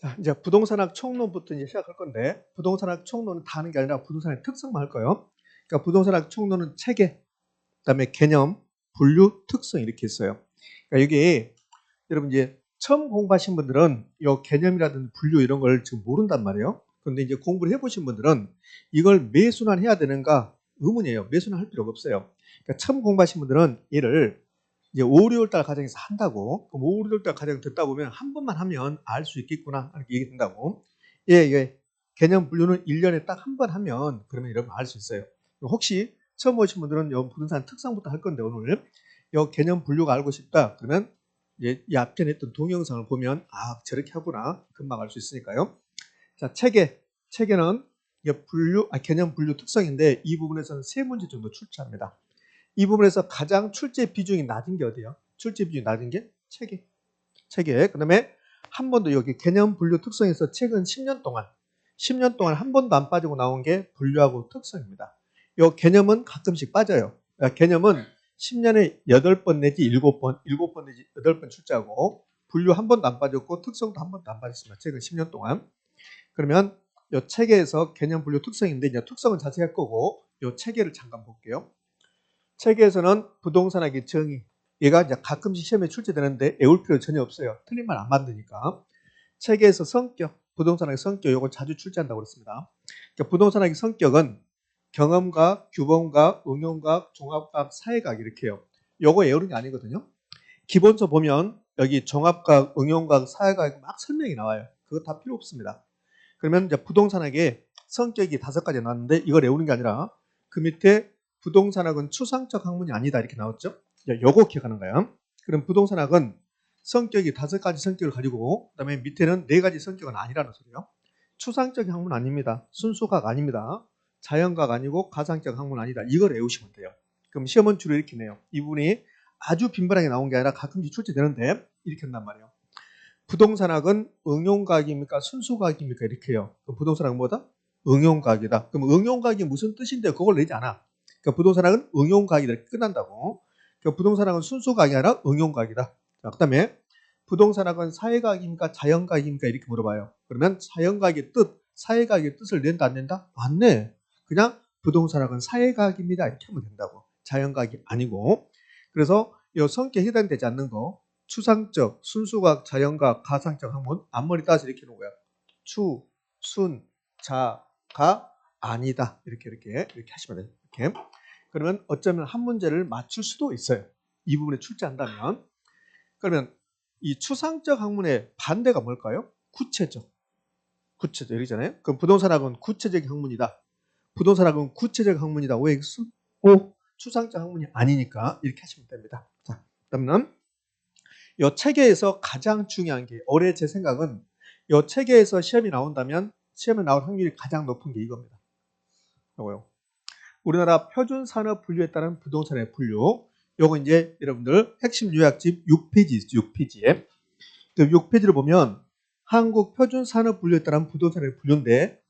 자, 이제 부동산학 총론부터 이제 시작할 건데, 부동산학 총론은 다 하는 게 아니라 부동산의 특성만 할 거예요. 그러니까 부동산학 총론은 체계, 그다음에 개념, 분류, 특성 이렇게 있어요. 그러니까 여기 여러분 이제 처음 공부하신 분들은 이 개념이라든지 분류 이런 걸 지금 모른단 말이에요. 그런데 이제 공부를 해보신 분들은 이걸 매순환 해야 되는가 의문이에요. 매순환 할 필요가 없어요. 그러니까 처음 공부하신 분들은 얘를 이제 5, 6월달 과정에서 한다고. 그럼 5, 6월달 과정 듣다 보면 한 번만 하면 알 수 있겠구나 이렇게 얘기된다고. 예. 개념 분류는 1년에 딱 한 번 하면 그러면 여러분 알 수 있어요. 혹시 처음 오신 분들은 요 부동산 특성부터 할 건데 오늘 요 개념 분류가 알고 싶다 그러면 이제 이 앞에 냈던 동영상을 보면 아 저렇게 하구나 금방 알 수 있으니까요. 자, 체계는 개념 분류 특성인데 이 부분에서는 3문제 정도 출제합니다. 이 부분에서 가장 출제 비중이 낮은 게 어디예요? 출제 비중이 낮은 게 체계. 그다음에 한 번도 여기 개념 분류 특성에서 최근 10년 동안 한 번도 안 빠지고 나온 게 분류하고 특성입니다. 이 개념은 가끔씩 빠져요. 개념은 10년에 8번 내지 7번 내지 8번 출제하고 분류 한 번도 안 빠졌고 특성도 한 번도 안 빠졌습니다. 최근 10년 동안. 그러면 이 체계에서 개념 분류 특성인데 이제 특성은 자세히 할 거고 이 체계를 잠깐 볼게요. 체계에서는 부동산학의 정의 얘가 이제 가끔씩 시험에 출제되는데 외울 필요 전혀 없어요. 틀린 말 안 만드니까. 체계에서 성격, 부동산학의 성격 이거 자주 출제한다고 그랬습니다. 그러니까 부동산학의 성격은 경험학, 규범학, 응용학, 종합학, 사회학 이렇게 해요. 요거 외우는 게 아니거든요. 기본서 보면 여기 종합학, 응용학, 사회학 막 설명이 나와요. 그거 다 필요 없습니다. 그러면 이제 부동산학의 성격이 5가지 나왔는데 이걸 외우는 게 아니라 그 밑에 부동산학은 추상적 학문이 아니다 이렇게 나왔죠. 요거 기억하는 거야. 그럼 부동산학은 성격이 5가지 성격을 가지고 그다음에 밑에는 4가지 성격은 아니라는 소리예요. 추상적 학문 아닙니다. 순수학 아닙니다. 자연학 아니고 가상적 학문 아니다. 이걸 외우시면 돼요. 그럼 시험은 주로 이렇게 내요. 이 부분이 아주 빈번하게 나온 게 아니라 가끔씩 출제되는데 이렇게 한단 말이에요. 부동산학은 응용과학입니까? 순수과학입니까? 이렇게 해요. 그럼 부동산학은 뭐다? 응용과학이다. 그럼 응용과학이 무슨 뜻인데 그걸 내지 않아. 그러니까 부동산학은 응용과학이다. 이렇게 끝난다고. 그러니까 부동산학은 순수과학이 아니라 응용과학이다. 자, 그다음에 부동산학은 사회과학입니까? 자연과학입니까? 이렇게 물어봐요. 그러면 자연과학의 뜻, 사회과학의 뜻을 낸다 안 낸다? 안 내. 그냥 부동산학은 사회과학입니다. 이렇게 하면 된다고. 자연과학이 아니고. 그래서 이 성격에 해당되지 않는 거 추상적, 순수과학, 자연과학, 가상적 학문 앞머리 따서 이렇게 놓은 거야. 추, 순, 자, 가, 아니다. 이렇게 하시면 돼요. 이렇게. 그러면 어쩌면 한 문제를 맞출 수도 있어요. 이 부분에 출제한다면. 그러면 이 추상적 학문의 반대가 뭘까요? 구체적. 이러잖아요. 그럼 부동산학은 구체적 학문이다. 부동산학은 구체적 학문이다. 왜 X? O. 추상적 학문이 아니니까 이렇게 하시면 됩니다. 자, 그러면 이 체계에서 가장 중요한 게 올해 제 생각은 이 체계에서 시험이 나온다면 시험에 나올 확률이 가장 높은 게 이겁니다. 요거요. 우리나라 표준 산업 분류에 따른 부동산의 분류. 요거 이제 여러분들 핵심 요약집 6페이지 있죠. 6페이지에. 그 6페이지를 보면 한국 표준 산업 분류에 따른 부동산의 분류인데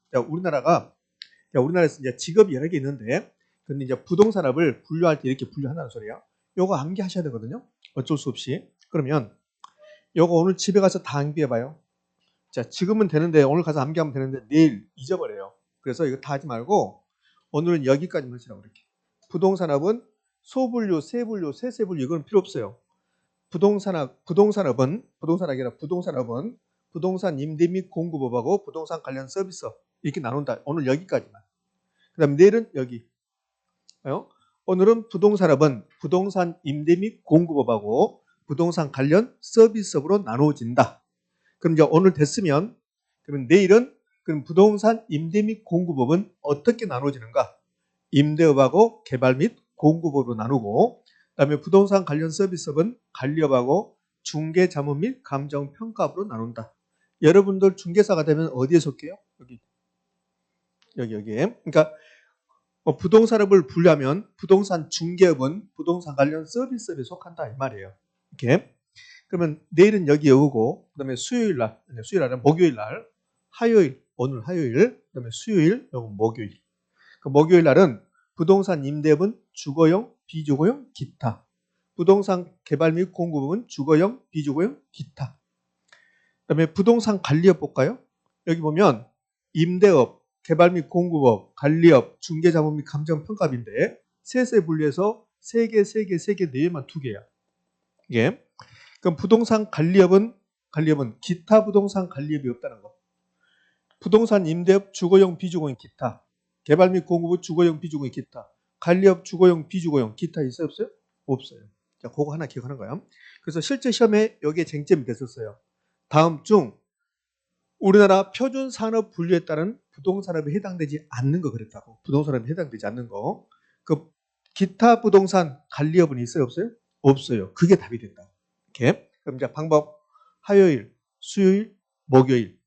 우리나라에서 이제 직업이 여러 개 있는데 근데 이제 부동산업을 분류할 때 이렇게 분류한다는 소리야. 요거 암기하셔야 되거든요. 어쩔 수 없이. 그러면 요거 오늘 집에 가서 다 암기해봐요. 자, 지금은 되는데 오늘 가서 암기하면 되는데 내일 잊어버려요. 그래서 이거 다 하지 말고 오늘은 여기까지만 하시라고 이렇게. 부동산업은 소분류, 세분류, 세세분류 이건 필요 없어요. 부동산업은 부동산 임대 및 공급업하고 부동산 관련 서비스업 이렇게 나눈다. 오늘 여기까지만. 그다음 내일은 여기. 오늘은 부동산업은 부동산 임대 및 공급업하고 부동산 관련 서비스업으로 나누어진다. 그럼 이제 오늘 됐으면 그러면 내일은 그럼 부동산 임대 및 공급업은 어떻게 나눠지는가? 임대업하고 개발 및 공급업으로 나누고 그다음에 부동산 관련 서비스업은 관리업하고 중개자문 및 감정평가업으로 나눈다. 여러분들 중개사가 되면 어디에 속해요? 여기에. 그러니까 부동산업을 분류하면 부동산 중개업은 부동산 관련 서비스업에 속한다 이 말이에요. 이렇게. 그러면 내일은 여기 오고 그다음에 수요일 날은 목요일 날, 오늘 화요일, 그다음에 수요일, 요건 목요일. 그 목요일 날은 부동산 임대업은 주거용, 비주거용, 기타. 부동산 개발 및 공급은 주거용, 비주거용, 기타. 그다음에 부동산 관리업 볼까요? 여기 보면 임대업, 개발 및 공급업, 관리업, 중개자본 및 감정평가업인데 셋에 분류해서 3개, 3개, 3개 내외만 2개야. 이게. 그럼 부동산 관리업은 기타 부동산 관리업이 없다는 거. 부동산 임대업, 주거용, 비주거용, 기타. 개발 및 공급업, 주거용, 비주거용, 기타. 관리업, 주거용, 비주거용, 기타 있어요, 없어요? 없어요. 자, 그거 하나 기억하는 거예요. 그래서 실제 시험에 여기에 쟁점이 됐었어요. 다음 중 우리나라 표준 산업 분류에 따른 부동산업에 해당되지 않는 거 그랬다고. 부동산업에 해당되지 않는 거. 그 기타 부동산 관리업은 있어요, 없어요? 없어요. 그게 답이 된다. 이렇게. 그럼 이제 방법 화요일, 수요일, 목요일.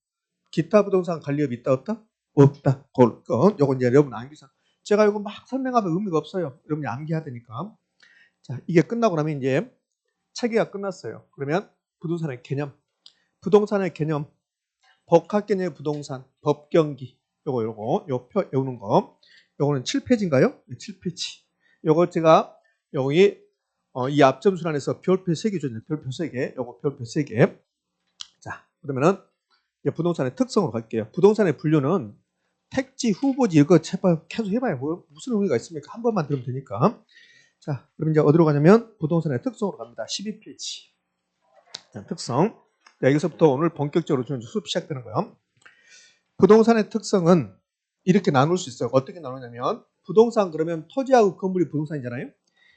기타 부동산 관리업 있다 없다? 없다. 그건 요건 이제 여러분 암기상. 제가 이거 막 설명하면 의미가 없어요. 여러분이 암기해야 되니까. 자, 이게 끝나고 나면 이제 체계가 끝났어요. 그러면 부동산의 개념, 부동산의 개념, 법학 개념의 부동산, 법경기, 요 표 외우는 거. 요거는 7페이지인가요? 네, 7페이지. 요거 제가 여기 이 앞점 순환에서 별표 3개 줬네요. 별표 3개. 요거 별표 3개. 자, 그러면은 이제 부동산의 특성으로 갈게요. 부동산의 분류는 택지, 후보지 이거 계속 해봐야 무슨 의미가 있습니까? 한 번만 들으면 되니까. 자, 그럼 이제 어디로 가냐면 부동산의 특성으로 갑니다. 12페이지. 자, 특성. 자, 여기서부터 오늘 본격적으로 수업 시작되는 거예요. 부동산의 특성은 이렇게 나눌 수 있어요. 어떻게 나누냐면 부동산 그러면 토지하고 건물이 부동산이잖아요.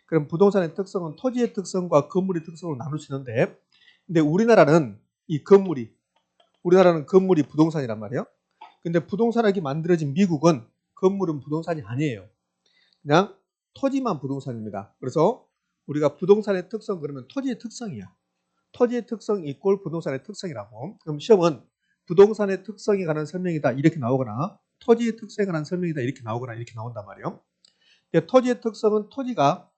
그럼 부동산의 특성은 토지의 특성과 건물의 특성으로 나눌 수 있는데 근데 우리나라는 부동산이란 말이에요. 근데 부동산학이 만들어진 미국은 건물은 부동산이 아니에요. 그냥 토지만 부동산입니다. 그래서 우리가 부동산의 특성 그러면 토지의 특성이야. 토지의 특성 이꼴 부동산의 특성이라고. 그럼 시험은 부동산의 특성에 관한 설명이다 이렇게 나오거나 토지의 특성에 관한 설명이다 이렇게 나오거나 이렇게 나온단 말이에요. 토지의 특성은 토지가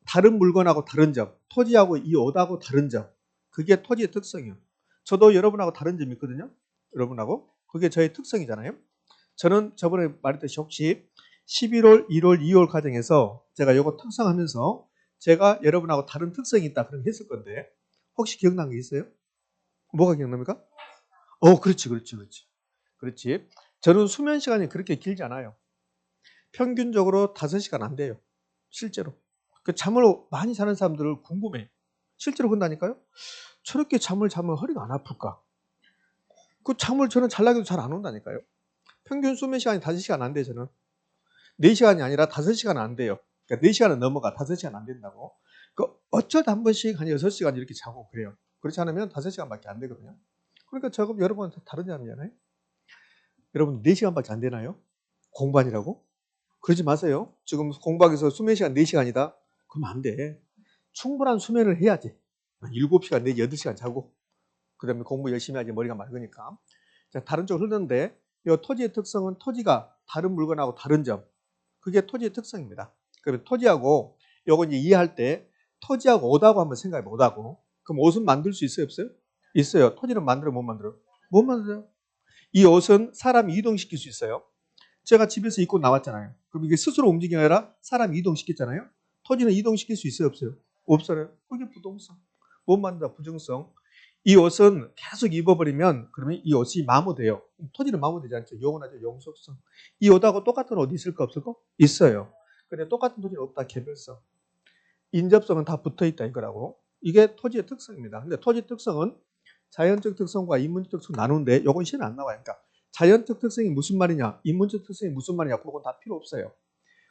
다른 물건하고 다른 점, 토지하고 이 옷하고 다른 점, 그게 토지의 특성이에요. 저도 여러분하고 다른 점이 있거든요. 여러분하고. 그게 저의 특성이잖아요. 저는 저번에 말했듯이 혹시 11월, 1월, 2월 과정에서 제가 이거 특성하면서 제가 여러분하고 다른 특성이 있다 그런 게 했을 건데 혹시 기억난 게 있어요? 뭐가 기억납니까? 그렇지. 저는 수면 시간이 그렇게 길지 않아요. 평균적으로 5시간 안 돼요. 실제로. 그 잠을 많이 자는 사람들을 궁금해. 실제로 그런다니까요? 저렇게 잠을 자면 허리가 안 아플까? 그 잠을 저는 잘나기도 잘 안 온다니까요. 평균 수면 시간이 5시간 안 돼, 저는. 4시간이 아니라 5시간 안 돼요. 그러니까 4시간은 넘어가 5시간 안 된다고. 그 어쩌다 한 번씩 한 6시간 이렇게 자고 그래요. 그렇지 않으면 5시간밖에 안 되거든요. 그러니까 저금 여러분 다른 사람이잖아요. 여러분 4시간밖에 안 되나요? 공부하느라고? 그러지 마세요. 지금 공부하기 위해서 수면 시간 4시간이다? 그러면 안 돼. 충분한 수면을 해야지. 7시간 내지 8시간 자고 그 다음에 공부 열심히 하지 머리가 맑으니까. 자, 다른 쪽으로 흐르는데 이 토지의 특성은 토지가 다른 물건하고 다른 점. 그게 토지의 특성입니다. 그러면 토지하고 요거 이제 이해할 때 토지하고 옷하고 한번 생각해 봐. 옷하고. 그럼 옷은 만들 수 있어요? 없어요? 있어요. 토지는 만들어 못 만들어? 못 만들어요. 이 옷은 사람이 이동시킬 수 있어요. 제가 집에서 입고 나왔잖아요. 그럼 이게 스스로 움직이는 게 아니라 사람이 이동시켰잖아요. 토지는 이동시킬 수 있어요? 없어요? 없어요. 그게 부동성. 못 만든다. 부정성. 이 옷은 계속 입어버리면 그러면 이 옷이 마모돼요. 토지는 마모되지 않죠. 영원하죠. 영속성. 이 옷하고 똑같은 옷 있을까 없을까? 있어요. 근데 똑같은 토지는 없다. 개별성. 인접성은 다 붙어있다 이거라고. 이게 토지의 특성입니다. 근데 토지 특성은 자연적 특성과 인문적 특성 나누는데 요건 시험에 안 나와요. 그러니까 자연적 특성이 무슨 말이냐, 인문적 특성이 무슨 말이냐, 그건 다 필요 없어요.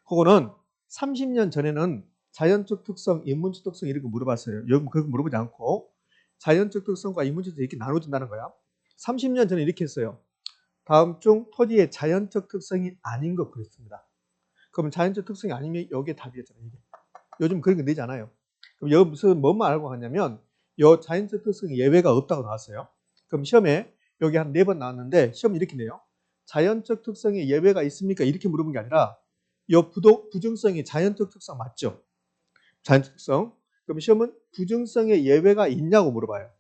그거는 30년 전에는 자연적 특성, 인문적 특성 이렇게 물어봤어요. 여러분 그렇게 물어보지 않고 자연적 특성과 인문적 특성 이렇게 나눠진다는 거야. 30년 전에 이렇게 했어요. 다음 중 토지의 자연적 특성이 아닌 것 그랬습니다. 그러면 자연적 특성이 아니면 여기에 답이었잖아요. 이게. 요즘 그런 거 내지 않아요. 그럼 여기 무슨 뭐만 알고 갔냐면 요 자연적 특성이 예외가 없다고 나왔어요. 그럼 시험에 여기 한 4번 나왔는데 시험 이렇게 내요. 자연적 특성에 예외가 있습니까? 이렇게 물어본 게 아니라 요 부정성이 자연적 특성 맞죠? 자연적 특성. 그럼 시험은 부정성에 예외가 있냐고 물어봐요.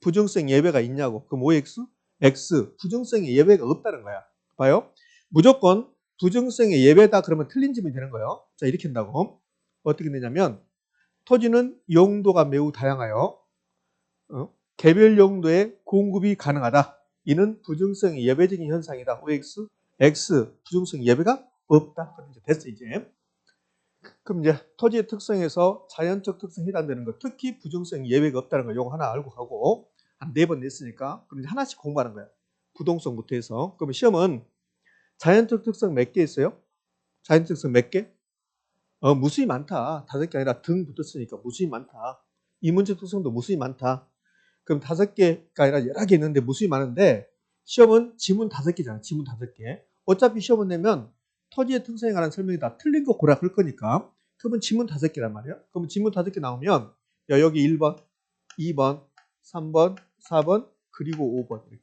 부정성 예외가 있냐고. 그럼 OX? X. 부정성에 예외가 없다는 거야. 봐요. 무조건 부정성에 예외다 그러면 틀린 점이 되는 거예요. 자, 이렇게 한다고. 어떻게 되냐면 토지는 용도가 매우 다양하여 개별 용도의 공급이 가능하다. 이는 부증성이 예외적인 현상이다. OX, X 부증성 예외가 없다. 그럼 이제 됐어 이제. 그럼 이제 토지의 특성에서 자연적 특성이 해당되는 것, 특히 부증성 예외가 없다는 거, 요거 하나 알고 가고 한 4번 냈으니까 그럼 이제 하나씩 공부하는 거야. 부동성부터 해서. 그러면 시험은 자연적 특성 몇 개 있어요? 자연적 특성 몇 개? 무수히 많다. 5개 아니라 등 붙었으니까 무수히 많다. 이문적 특성도 무수히 많다. 그럼 5개가 아니라 여러 개 있는데 무수히 많은데 시험은 지문 5개잖아. 지문 5개. 어차피 시험은 내면 토지의 특성에 관한 설명이 다 틀린 거 고라 그럴 거니까 그러면 지문 5개란 말이야. 그럼 지문 5개 나오면 야, 여기 1번, 2번, 3번, 4번 그리고 5번 이렇게.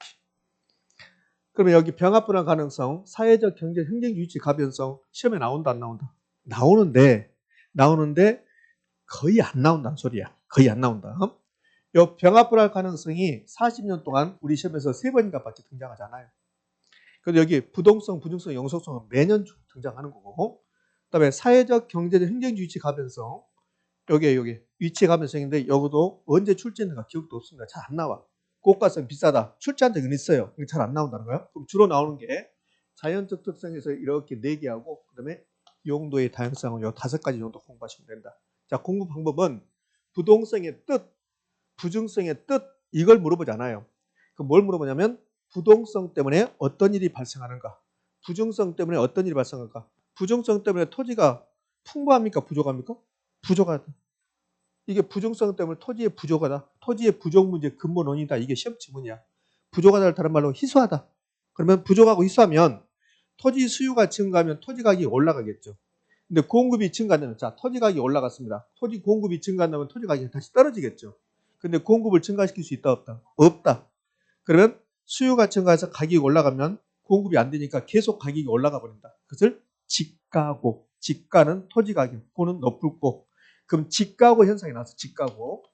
그러면 여기 병합 불안 가능성, 사회적, 경제, 행정 유치 가변성 시험에 나온다 안 나온다? 나오는데 거의 안 나온다는 소리야. 거의 안 나온다. 요 병합 불안 가능성이 40년 동안 우리 시험에서 3번인가 밖에 등장하지 않아요. 그래서 여기 부동성, 부증성, 영속성은 매년 등장하는 거고, 그다음에 사회적, 경제적, 행정 유치 가변성 여기 위치 가변성인데 여기도 언제 출제했는가 기억도 없습니다. 잘 안 나와. 고가성 비싸다. 출제한 적은 있어요. 잘 안 나온다는 거예요. 그럼 주로 나오는 게 자연적 특성에서 이렇게 4개하고 그다음에 용도의 다양성을 요 5가지 정도 공부하시면 된다. 자, 공부 방법은 부동성의 뜻, 부증성의 뜻 이걸 물어보지 않아요. 그럼 뭘 물어보냐면 부동성 때문에 어떤 일이 발생하는가? 부증성 때문에 어떤 일이 발생할까? 부증성 때문에 토지가 풍부합니까? 부족합니까? 부족하다. 이게 부정성 때문에 토지의 부족하다. 토지의 부족 문제 근본 원인이다. 이게 시험 지문이야. 부족하다를 다른 말로 희소하다. 그러면 부족하고 희소하면 토지 수요가 증가하면 토지 가격이 올라가겠죠. 근데 공급이 증가하면 자 토지 가격이 올라갔습니다. 토지 공급이 증가한다면 토지 가격이 다시 떨어지겠죠. 근데 공급을 증가시킬 수 있다 없다? 없다. 그러면 수요가 증가해서 가격이 올라가면 공급이 안 되니까 계속 가격이 올라가 버린다. 그것을 지가고, 지가는 토지 가격, 고는 높고. 그럼 지가고 현상이 나왔어. 지가고.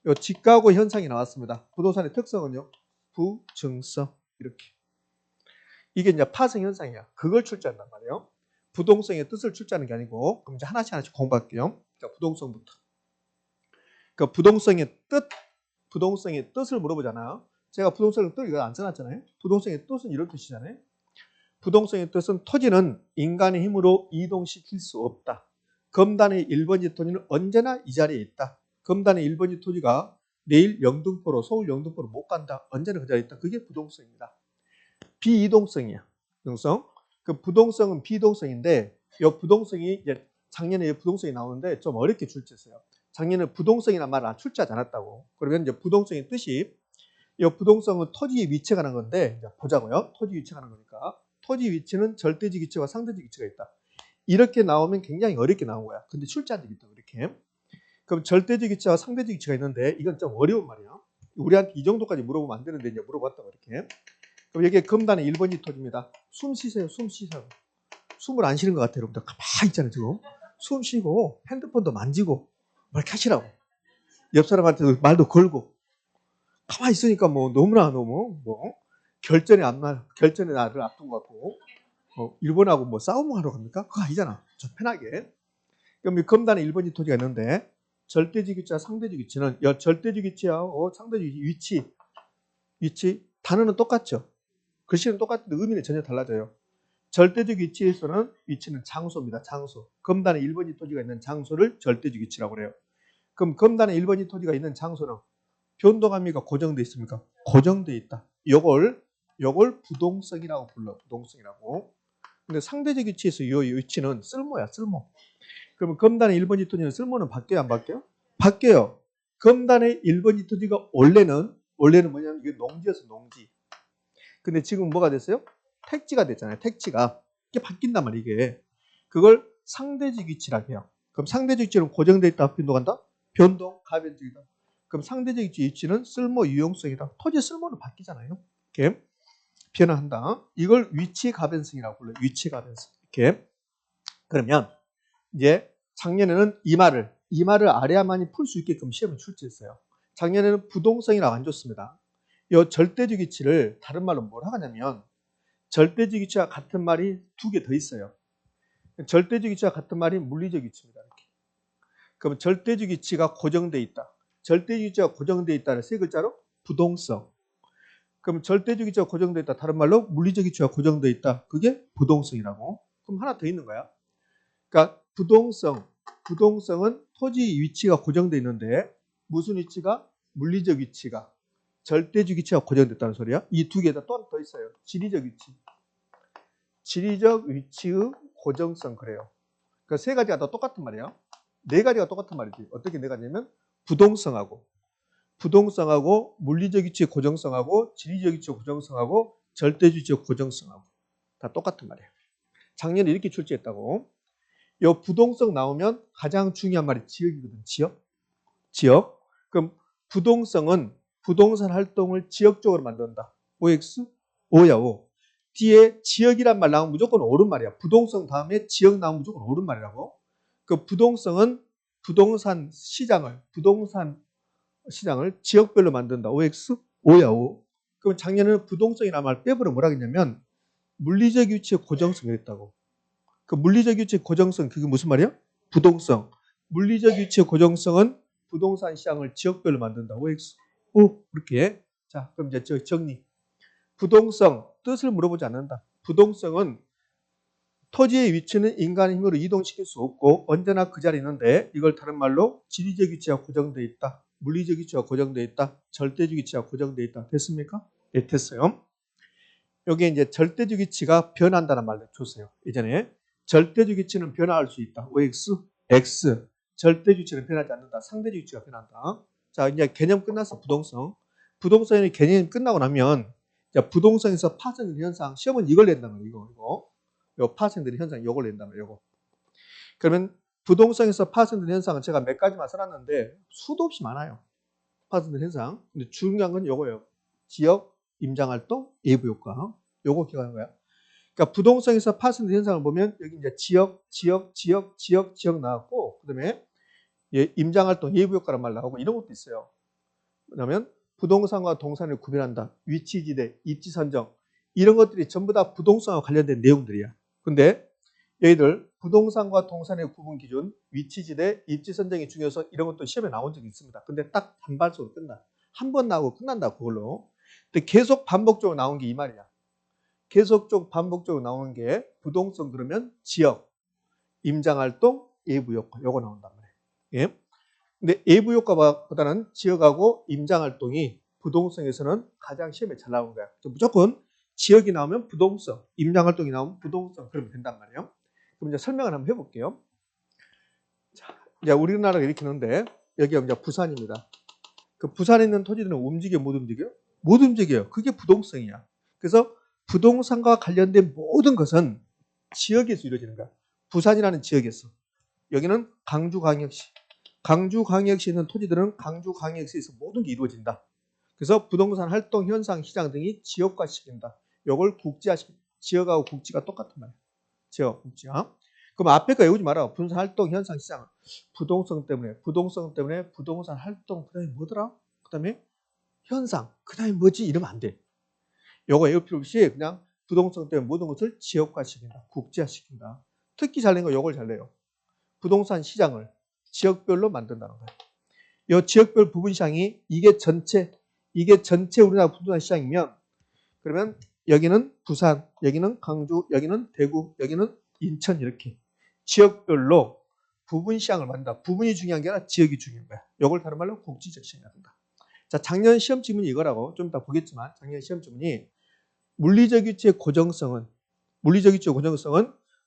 요 지가고 현상이 나왔습니다. 부동산의 특성은요. 부증성. 이렇게. 이게 이제 파생 현상이야. 그걸 출제한단 말이에요. 부동성의 뜻을 출제하는 게 아니고 그럼 이제 하나씩 공부할게요. 자, 부동성부터. 그러니까 부동성의 뜻을 물어보잖아요. 제가 부동성의 뜻 이거 안 써놨잖아요. 부동성의 뜻은 이런 뜻이잖아요. 부동성의 뜻은 토지는 인간의 힘으로 이동시킬 수 없다. 검단의 1번지 토지는 언제나 이 자리에 있다. 검단의 1번지 토지가 내일 영등포로 서울 영등포로 못 간다. 언제나 그 자리에 있다. 그게 부동성입니다. 비이동성이야. 부동성. 그 부동성은 비이동성인데 이 부동성이 이제 작년에 부동성이 나오는데 좀 어렵게 출제했어요. 작년에 부동성이라는 말을 출제하지 않았다고. 그러면 이제 부동성의 뜻이 이 부동성은 토지의 위치가 나는 건데 이제 보자고요. 토지 위치가 나는 거니까. 토지 위치는 절대적 위치와 상대적 위치가 있다. 이렇게 나오면 굉장히 어렵게 나온 거야. 근데 출제한 적이 있다. 이렇게. 그럼 절대적 위치와 상대적 위치가 있는데 이건 좀 어려운 말이야. 우리한테 이 정도까지 물어보면 안 되는데 이제 물어봤다고 이렇게. 그럼 여기에 검단의 1번지 토지입니다. 숨 쉬세요. 숨 쉬세요. 숨을 안 쉬는 것 같아요. 여러분들 가만히 있잖아요. 지금. 숨 쉬고 핸드폰도 만지고 뭐 이렇게 하시라고. 옆 사람한테도 말도 걸고. 가만히 있으니까 뭐 너무나 너무 뭐 결전의 날을 앞둔 것 같고 일본하고 뭐 싸움을 하러 갑니까? 그거 아니잖아. 좀 편하게. 그럼 이 검단에 1번지 토지가 있는데 절대적 위치와 상대적 위치는 절대적 위치와 상대적 위치 단어는 똑같죠. 글씨는 똑같은데 의미는 전혀 달라져요. 절대적 위치에서는 위치는 장소입니다. 장소. 검단에 1번지 토지가 있는 장소를 절대적 위치라고 그래요. 그럼 검단에 1번지 토지가 있는 장소는 변동합니까? 고정되어 있습니까? 고정되어 있다. 요걸 부동성이라고 불러. 부동성이라고. 근데 상대적 위치에서 이 위치는 쓸모야. 쓸모. 그러면 검단의 1번지 토지는 쓸모는 바뀌어요? 안 바뀌어요? 바뀌어요. 검단의 1번지 토지가 원래는 뭐냐면 이게 농지였어. 농지. 근데 지금 뭐가 됐어요? 택지가 됐잖아요. 택지가. 이게 바뀐단 말이에요. 이게. 그걸 상대적 위치라고 해요. 그럼 상대적 위치는 고정되어 있다. 변동한다? 변동, 가변적이다. 그럼 상대적 위치는 쓸모, 유용성이다. 토지의 쓸모는 바뀌잖아요. 이렇게 변화한다. 이걸 위치 가변성이라고 불러요. 위치 가변성. 이렇게. 그러면 이제 작년에는 이 말을 알아야만이 풀 수 있게끔 시험을 출제했어요. 작년에는 부동성이라고 안 줬습니다. 이 절대적 위치를 다른 말로 뭘 하냐면 절대적 위치와 같은 말이 2개 더 있어요. 절대적 위치와 같은 말이 물리적 위치입니다. 이렇게. 그럼 절대적 위치가 고정되어 있다. 절대적 위치가 고정되어 있다를 3글자로 부동성. 그럼 절대적 이치가 고정되어 있다. 다른 말로 물리적 이치가 고정되어 있다. 그게 부동성이라고. 그럼 하나 더 있는 거야. 그러니까 부동성은 토지 위치가 고정되어 있는데 무슨 위치가? 물리적 위치가. 절대적 위치가 고정됐다는 소리야. 이 두 개에다 또 하나 더 있어요. 지리적 위치. 지리적 위치의 고정성 그래요. 그러니까 세 가지가 다 똑같은 말이에요. 네 가지가 똑같은 말이지. 어떻게 네 가지냐면 부동성하고 물리적 위치의 고정성하고 지리적 위치의 고정성하고 절대적 위치의 고정성하고 다 똑같은 말이에요. 작년에 이렇게 출제했다고. 이 부동성 나오면 가장 중요한 말이 지역이거든. 지역. 그럼 부동성은 부동산 활동을 지역적으로 만든다. OX? O야 O. 뒤에 지역이란 말 나오면 무조건 옳은 말이야. 부동성 다음에 지역 나오면 무조건 옳은 말이라고. 그 부동성은 부동산 시장을 지역별로 만든다. OX? O야 O. 그럼 작년에는 부동성이라는 말 빼버려 뭐라 했냐면 물리적 위치의 고정성이 있다고. 그 물리적 위치의 고정성 그게 무슨 말이야? 부동성. 물리적 위치의 고정성은 부동산 시장을 지역별로 만든다. OX? O. 그렇게. 자, 그럼 이제 정리. 부동성 뜻을 물어보지 않는다. 부동성은 토지의 위치는 인간의 힘으로 이동시킬 수 없고 언제나 그 자리에 있는데 이걸 다른 말로 지리적 위치가 고정되어 있다. 물리적 위치가 고정되어 있다. 절대적 위치가 고정되어 있다. 됐습니까? 네, 됐어요. 여기에 이제 절대적 위치가 변한다는 말을 줬어요. 예전에 절대적 위치는 변화할 수 있다. OX, X. 절대적 위치는 변하지 않는다. 상대적 위치가 변한다. 자, 이제 개념 끝났어. 부동성. 부동성의 개념이 끝나고 나면 자, 부동성에서 파생되는 현상. 시험은 이걸 낸단 말이에요. 요 파생되는 현상 이걸 낸단 말이에요. 요거. 그러면 부동성에서 파생되는 현상은 제가 몇 가지만 써놨는데 수도 없이 많아요. 파생되는 현상. 근데 중요한 건 요거예요. 지역, 임장활동, 예부효과. 요거 기억하는 거야. 그러니까 부동성에서 파생되는 현상을 보면 여기 이제 지역 나왔고 그다음에 임장활동, 예부효과란 말 나오고 이런 것도 있어요. 그러면 부동산과 동산을 구별한다. 위치지대, 입지선정 이런 것들이 전부 다 부동산과 관련된 내용들이야. 근데 얘들 부동산과 동산의 구분 기준, 위치지대, 입지선정이 중요해서 이런 것도 시험에 나온 적이 있습니다. 근데 딱 단발적으로 끝나. 한 번 나오고 끝난다 그걸로. 근데 계속 반복적으로 나온 게 이 말이야. 계속적으로 반복적으로 나오는 게 부동성 그러면 지역, 임장활동, 예부효과 요거 나온단 말이에요. 예? 근데 예부효과보다는 지역하고 임장활동이 부동성에서는 가장 시험에 잘 나오는 거야. 무조건 지역이 나오면 부동성, 임장활동이 나오면 부동성 그러면 된단 말이에요. 그럼 이제 설명을 한번 해볼게요. 자, 이제 우리나라가 이렇게 있는데 여기가 이제 부산입니다. 그 부산에 있는 토지들은 움직여 못 움직여? 못 움직여요. 그게 부동성이야. 그래서 부동산과 관련된 모든 것은 지역에서 이루어지는 거야. 부산이라는 지역에서. 여기는 강주광역시. 강주광역시에 있는 토지들은 강주광역시에서 모든 게 이루어진다. 그래서 부동산 활동, 현상, 시장 등이 지역화시킨다. 이걸 국지화시킨다. 지역하고 국지가 똑같은 말이야. 지역, 국지화. 그럼 앞에 거 외우지 마라. 부동산 활동, 현상, 시장. 부동산 때문에 부동산 활동, 그 다음에 뭐더라? 그 다음에 현상, 그 다음에 뭐지? 이러면 안 돼. 요거 외울 필요 없이 그냥 부동산 때문에 모든 것을 지역화시킨다. 국지화시킨다. 특히 잘 낸 거 요걸 잘 내요. 부동산 시장을 지역별로 만든다는 거예요. 이 지역별 부분 시장이 이게 전체 우리나라 부동산 시장이면 그러면 여기는 부산, 여기는 강주, 여기는 대구, 여기는 인천 이렇게 지역별로 부분 시장을 만든다. 부분이 중요한 게 아니라 지역이 중요한 거야. 이걸 다른 말로 국지적 시장이라 한다. 자, 작년 시험 지문이 이거라고 좀 이따 보겠지만 작년 시험 지문이 물리적 위치의 고정성은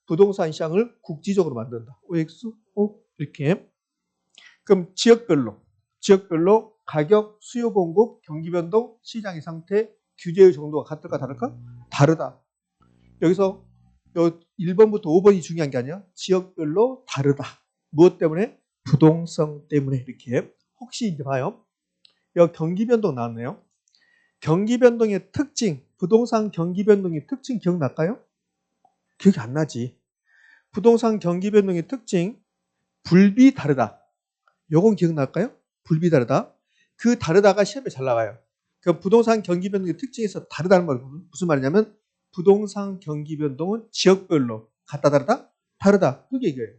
부동산 시장을 국지적으로 만든다. OX, O 이렇게. 그럼 지역별로 가격, 수요 공급, 경기 변동, 시장의 상태, 규제의 정도가 같을까 다를까? 다르다. 여기서 1번부터 5번이 중요한 게 아니야. 지역별로 다르다. 무엇 때문에? 부동성 때문에 이렇게. 혹시 이제 봐요. 여기 경기 변동 나왔네요. 경기 변동의 특징, 부동산 경기 변동의 특징 기억날까요? 기억이 안 나지. 부동산 경기 변동의 특징, 불비 다르다. 요건 기억날까요? 불비 다르다. 그 다르다가 시험에 잘 나와요. 그 부동산 경기 변동의 특징에서 다르다는 말은 무슨 말이냐면 부동산 경기 변동은 지역별로 같다 다르다? 다르다. 그게 얘기예요.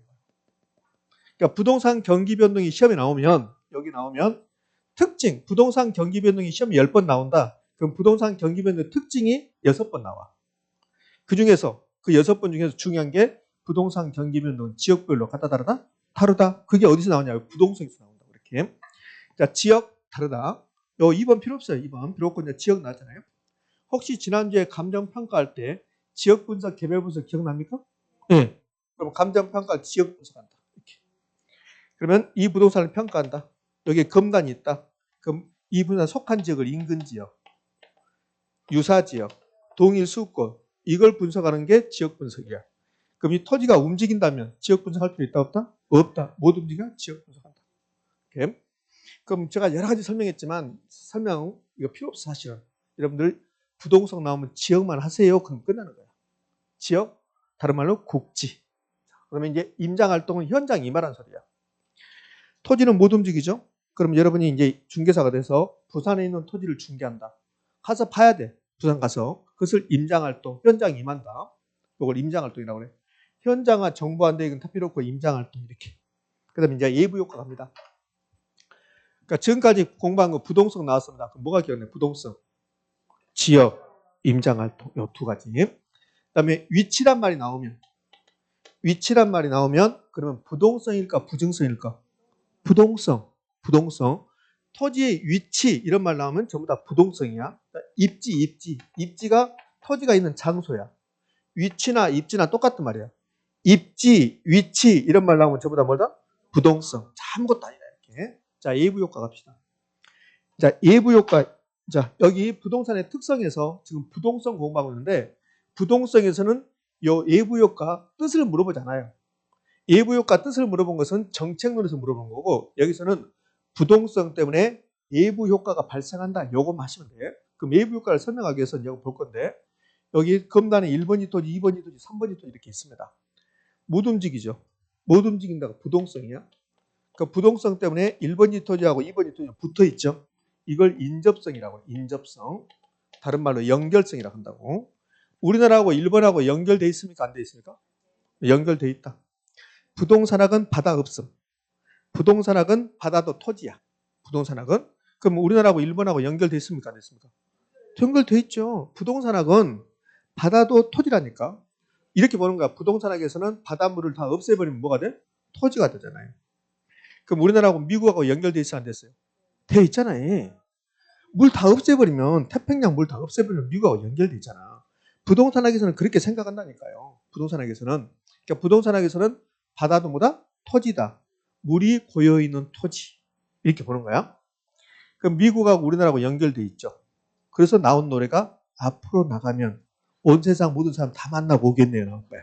그러니까 부동산 경기 변동이 시험에 나오면 여기 나오면 특징, 부동산 경기 변동이 시험에 10번 나온다. 그럼 부동산 경기 변동의 특징이 6번 나와. 그 중에서 그 6번 중에서 중요한 게 부동산 경기 변동 지역별로 같다 다르다? 다르다. 그게 어디서 나오냐면 부동산에서 나온다. 이렇게. 자, 지역 다르다. 요 2번 필요 없어요. 2번. 필요 없고 이제 지역 나왔잖아요. 혹시 지난주에 감정 평가할 때 지역 분석, 개별 분석 기억납니까? 네. 그럼 감정 평가 지역 분석한다. 이렇게. 그러면 이 부동산을 평가한다. 여기에 검단이 있다. 그럼 이 부동산 속한 지역을 인근 지역, 유사 지역, 동일 수권 이걸 분석하는 게 지역 분석이야. 그럼 이 토지가 움직인다면 지역 분석할 필요 있다 없다? 없다. 못 움직여? 지역 분석한다. 이렇게. 그럼 제가 여러 가지 설명했지만 설명 이거 필요 없어 사실은. 여러분들 부동산 나오면 지역만 하세요. 그럼 끝나는 거야. 지역, 다른 말로 국지. 그러면 이제 임장활동은 현장 임하라는 소리야. 토지는 못 움직이죠? 그럼 여러분이 이제 중개사가 돼서 부산에 있는 토지를 중개한다. 가서 봐야 돼. 부산 가서. 그것을 임장활동, 현장 임한다. 이걸 임장활동이라고 그래. 현장화 정보한대 이건 다 필요 없고 임장활동 이렇게. 그 다음에 이제 예부효과 갑니다. 그러니까 지금까지 공부한 거 부동성 나왔습니다. 그럼 뭐가 기억나요? 부동성, 지역, 임장활동 이 두 가지. 그 다음에 위치란 말이 나오면 그러면 부동성일까 부증성일까? 부동성. 토지의 위치 이런 말 나오면 전부 다 부동성이야. 입지가 토지가 있는 장소야. 위치나 입지나 똑같단 말이야. 입지, 위치 이런 말 나오면 전부 다 뭐다? 부동성. 아무것도 아니다 이렇게. 자, 예부효과 갑시다. 자, 예부효과. 자, 여기 부동산의 특성에서 지금 부동성 공부하고 있는데 부동성에서는 요 예부효과 뜻을 물어보잖아요. 예부효과 뜻을 물어본 것은 정책론에서 물어본 거고 여기서는 부동성 때문에 예부효과가 발생한다. 요것만 하시면 돼요. 그럼 예부효과를 설명하기 위해서 이거 볼 건데 여기 검단에 1번지 토지, 2번지 토지, 3번지 토지 이렇게 있습니다. 못 움직이죠. 못 움직인다가 부동성이야. 그 부동성 때문에 1번지 토지하고 2번지 토지가 붙어 있죠. 이걸 인접성이라고 해요. 인접성. 다른 말로 연결성이라고 한다고. 우리나라하고 일본하고 연결돼 있습니까? 안 돼 있습니까? 연결돼 있다. 부동산학은 바다 없음. 부동산학은 바다도 토지야. 부동산학은. 그럼 우리나라하고 일본하고 연결돼 있습니까? 안 돼 있습니까? 연결돼 있죠. 부동산학은 바다도 토지라니까. 이렇게 보는 거야. 부동산학에서는 바닷물을 다 없애버리면 뭐가 돼? 토지가 되잖아요. 그럼 우리나라하고 미국하고 연결돼 있어 안 됐어요? 돼 있잖아요. 물 다 없애버리면 태평양 물 다 없애버리면 미국하고 연결돼 있잖아. 부동산학에서는 그렇게 생각한다니까요. 부동산학에서는. 그러니까 부동산학에서는 바다도 뭐다? 토지다. 물이 고여있는 토지. 이렇게 보는 거야. 그럼 미국하고 우리나라하고 연결돼 있죠. 그래서 나온 노래가 앞으로 나가면 온 세상 모든 사람 다 만나고 오겠네요. 나온 거야.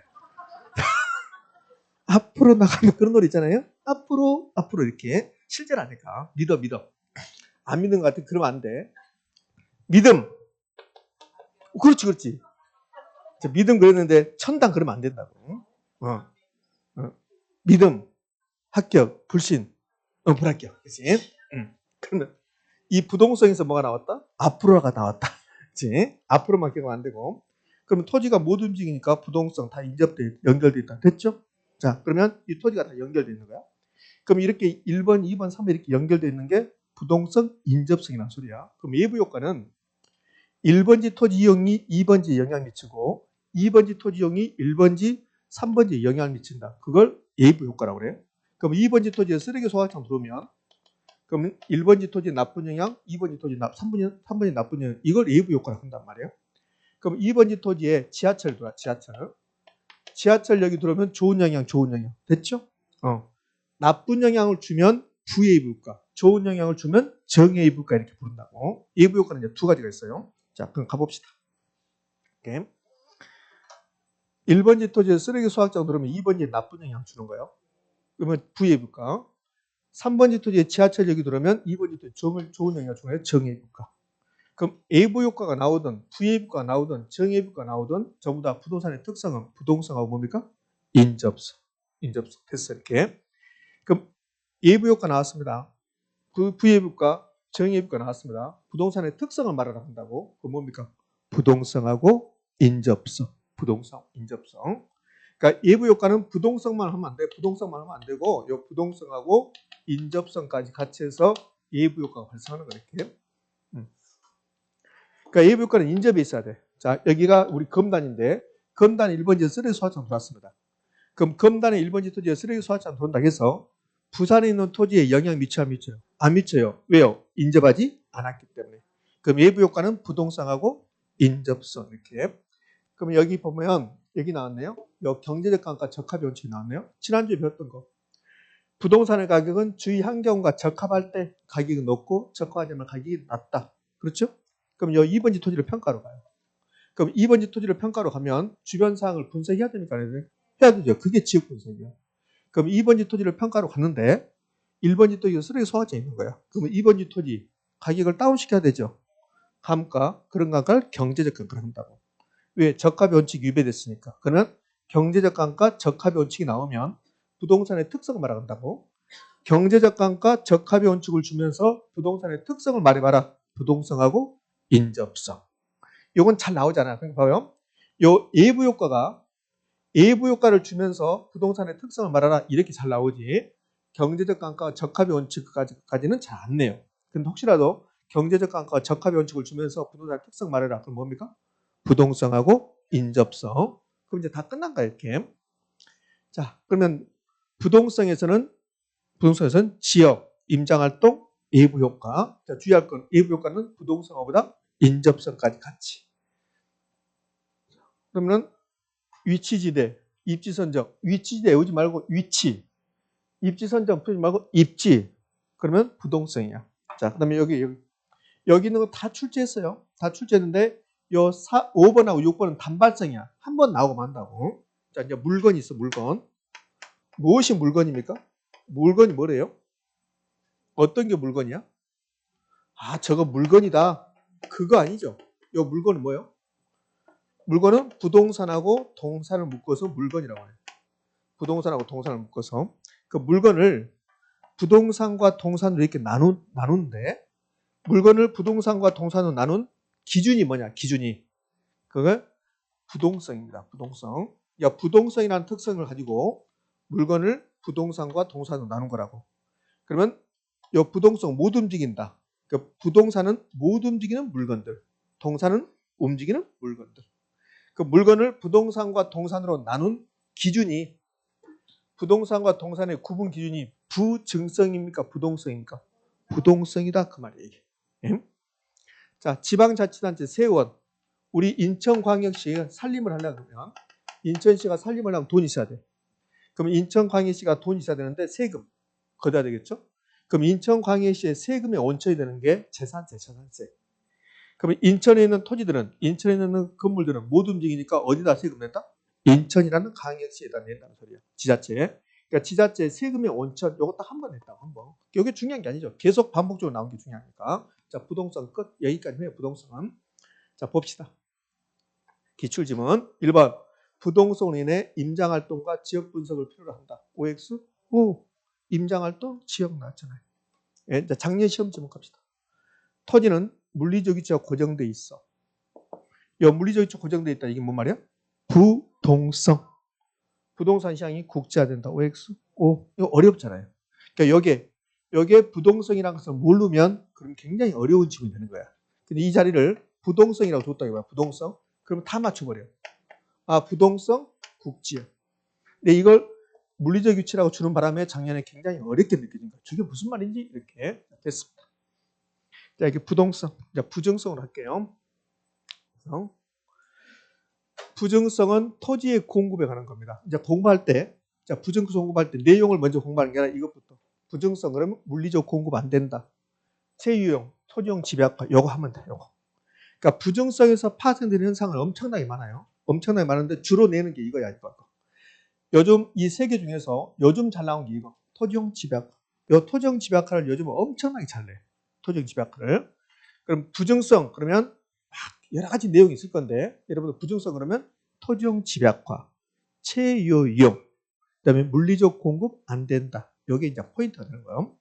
앞으로 나가면 그런 노래 있잖아요. 앞으로 이렇게. 실제로 아니까. 믿어. 안 믿는 것 같아. 그러면 안 돼. 믿음. 그렇지. 믿음 그랬는데 천당 그러면 안 된다고. 믿음, 합격, 불신, 불합격. 그치? 그러면 이 부동성에서 뭐가 나왔다? 앞으로가 나왔다. 그치? 앞으로만 기억하면 안 되고. 그러면 토지가 못 움직이니까 부동성 다 연결돼 있다. 됐죠? 자, 그러면 이 토지가 다 연결돼 있는 거야. 그럼 이렇게 1번, 2번, 3번 이렇게 연결돼 있는 게 부동성 인접성이라는 소리야. 그럼 예부 효과는 1번지 토지 이용이 2번지에 영향 미치고 2번지 토지 이용이 1번지, 3번지에 영향 미친다. 그걸 예부 효과라고 그래요. 그럼 2번지 토지에 쓰레기 소각장 들어오면 그럼 1번지 토지에 나쁜 영향, 2번지 토지 3번지 나쁜 영향 이걸 예부 효과라고 한단 말이에요. 그럼 2번지 토지에 지하철 들어와. 지하철 여기 들어오면 좋은 영향. 됐죠? 나쁜 영향을 주면 부예부 효과, 좋은 영향을 주면 정예부 효과 이렇게 부른다고. 예부 효과는 이제 두 가지가 있어요. 자, 그럼 가봅시다. 오케이. 1번지 토지에 쓰레기 소각장 들어오면 2번지에 나쁜 영향 주는 거예요. 그러면 부예부 효과. 3번지 토지에 지하철역이 들어오면 2번지 토지 좋은 영향을 주는 거예요. 정예부 효과. 그럼 예부 효과가 나오든 부예부 효과가 나오든 정예부 효과가 나오든 전부 다 부동산의 특성은 부동성하고 뭡니까? 인접성. 됐어 이렇게. 그럼 예부 효과 나왔습니다. 그 부예부 효과, 정예부 효과 나왔습니다. 부동산의 특성을 말하라 한다고. 그 뭡니까? 부동성하고 인접성. 그러니까 예부 효과는 부동성만 하면 안 돼. 부동성만 하면 안 되고 요 부동성하고 인접성까지 같이 해서 예부 효과가 발생하는 거야 이렇게. 그러니까 예부 효과는 인접이 있어야 돼. 자 여기가 우리 검단인데 검단 1번지에 쓰레기 소화처럼 들어왔습니다. 그럼 검단의 1번지 토지에 쓰레기 소화처럼 들어온다 해서 부산에 있는 토지에 영향 미쳐요 안 미쳐요? 안 미쳐요. 왜요? 인접하지 않았기 때문에. 그럼 예부 효과는 부동성하고 인접성 이렇게. 그럼 여기 보면 여기 나왔네요. 여 경제적 가격과 적합의 원칙이 나왔네요. 지난주에 배웠던 거. 부동산의 가격은 주위 환경과 적합할 때 가격이 높고 적합하지 않으면 가격이 낮다. 그렇죠? 그럼 여 2번지 토지를 평가로 가요. 그럼 2번지 토지를 평가로 가면 주변 사항을 분석해야 되니까 해야 되죠. 그게 지역 분석이에요. 그럼 2번지 토지를 평가로 갔는데 1번지 토지가 쓰레기 소화자에 있는 거야. 그러면 2번지 토지 가격을 다운시켜야 되죠. 감가, 그런 감가를 경제적 감가를 한다고. 왜? 적합의 원칙이 위배됐으니까. 그러면 경제적 감가, 적합의 원칙이 나오면 부동산의 특성을 말한다고. 경제적 감가, 적합의 원칙을 주면서 부동산의 특성을 말해봐라. 부동성하고 인접성. 이건 잘 나오잖아요. 그러니까 봐요. 요 예부 효과를 주면서 부동산의 특성을 말하라. 이렇게 잘 나오지. 경제적 감가와 적합의 원칙까지는 잘 안 내요. 근데 혹시라도 경제적 감가와 적합의 원칙을 주면서 부동산의 특성 말해라. 그럼 뭡니까? 부동성하고 인접성. 그럼 이제 다 끝난 거야, 이렇게. 자, 그러면 부동성에서는 지역, 임장활동, 예부 효과. 자, 주의할 건 예부 효과는 부동성보다 인접성까지 같이. 그러면 위치지대, 입지선정. 위치지대 외우지 말고 위치. 입지선정 풀지 말고 입지. 그러면 부동성이야. 자, 그 다음에 여기 있는 거 다 출제했어요. 다 출제했는데 요 5번하고 6번은 단발성이야. 한 번 나오고 만다고. 자, 이제 물건이 있어, 물건. 무엇이 물건입니까? 물건이 뭐래요? 어떤 게 물건이야? 아, 저거 물건이다. 그거 아니죠. 요 물건은 뭐예요? 물건은 부동산하고 동산을 묶어서 물건이라고 해요. 부동산하고 동산을 묶어서. 그 물건을 부동산과 동산으로 이렇게 나누는데 물건을 부동산과 동산으로 나눈 기준이 뭐냐? 기준이. 그걸 부동성입니다. 부동성. 야, 부동성이라는 특성을 가지고 물건을 부동산과 동산으로 나눈 거라고. 그러면 이 부동성 못 움직인다. 그러니까 부동산은 못 움직이는 물건들. 동산은 움직이는 물건들. 그 물건을 부동산과 동산으로 나눈 기준이 부동산과 동산의 구분 기준이 부증성입니까? 부동성입니까? 부동성이다. 그 말이에요. 예? 자, 지방자치단체 세원. 우리 인천광역시 살림을 하려면 인천시가 살림을 하려면 돈이 있어야 돼. 그럼 인천광역시가 돈이 있어야 되는데 세금 걷어야 되겠죠? 그럼 인천광역시의 세금의 원천이 되는 게 재산세. 그러면 인천에 있는 토지들은 인천에 있는 건물들은 못 움직이니까 어디다 세금 낸다? 인천이라는 광역시에다 낸다는 소리야. 지자체. 그러니까 지자체 세금의 원천 이거 딱 한 번 냈다고 한 번. 이게 중요한 게 아니죠. 계속 반복적으로 나온 게 중요하니까. 자, 부동산 끝. 여기까지 해요. 부동산. 자, 봅시다. 기출지문 1번 부동산으로 인해 임장활동과 지역 분석을 필요로 한다. OX? 오, 임장활동 지역 나왔잖아요. 예, 자, 작년 시험 지문 갑시다. 토지는 물리적 위치가 고정돼 있어. 이 물리적 위치가 고정돼 있다. 이게 뭔 말이야? 부동성. 부동산 시장이 국제화된다. OX? 오, 이거 어렵잖아요. 그러니까 여기에 부동성이라는 것을 모르면 그럼 굉장히 어려운 지문이 되는 거야. 근데 이 자리를 부동성이라고 줬다 이거야. 부동성. 그러면 다 맞춰버려. 아, 부동성, 국지역. 근데 이걸 물리적 위치라고 주는 바람에 작년에 굉장히 어렵게 느껴진 거야. 저게 무슨 말인지 이렇게 됐습니다. 자, 이렇게 부동성. 자, 부정성으로 할게요. 부정성은 토지의 공급에 관한 겁니다. 이제 공부할 때, 자, 부정성 공부할 때 내용을 먼저 공부하는 게 아니라 이것부터. 부정성, 그러면 물리적 공급 안 된다. 세유용, 토지용 집약화, 요거 하면 돼, 요거. 그러니까 부정성에서 파생되는 현상은 엄청나게 많아요. 엄청나게 많은데 주로 내는 게 이거야, 이거. 요즘 이 세 개 중에서 요즘 잘 나온 게 이거. 토지용 집약화. 요 토지용 집약화를 요즘 엄청나게 잘 내. 토지용 집약화를. 그럼 부정성, 그러면 막 여러 가지 내용이 있을 건데, 여러분들 부정성 그러면 토지용 집약화, 채유용, 그다음에 물리적 공급 안 된다. 요게 이제 포인트가 되는 거예요.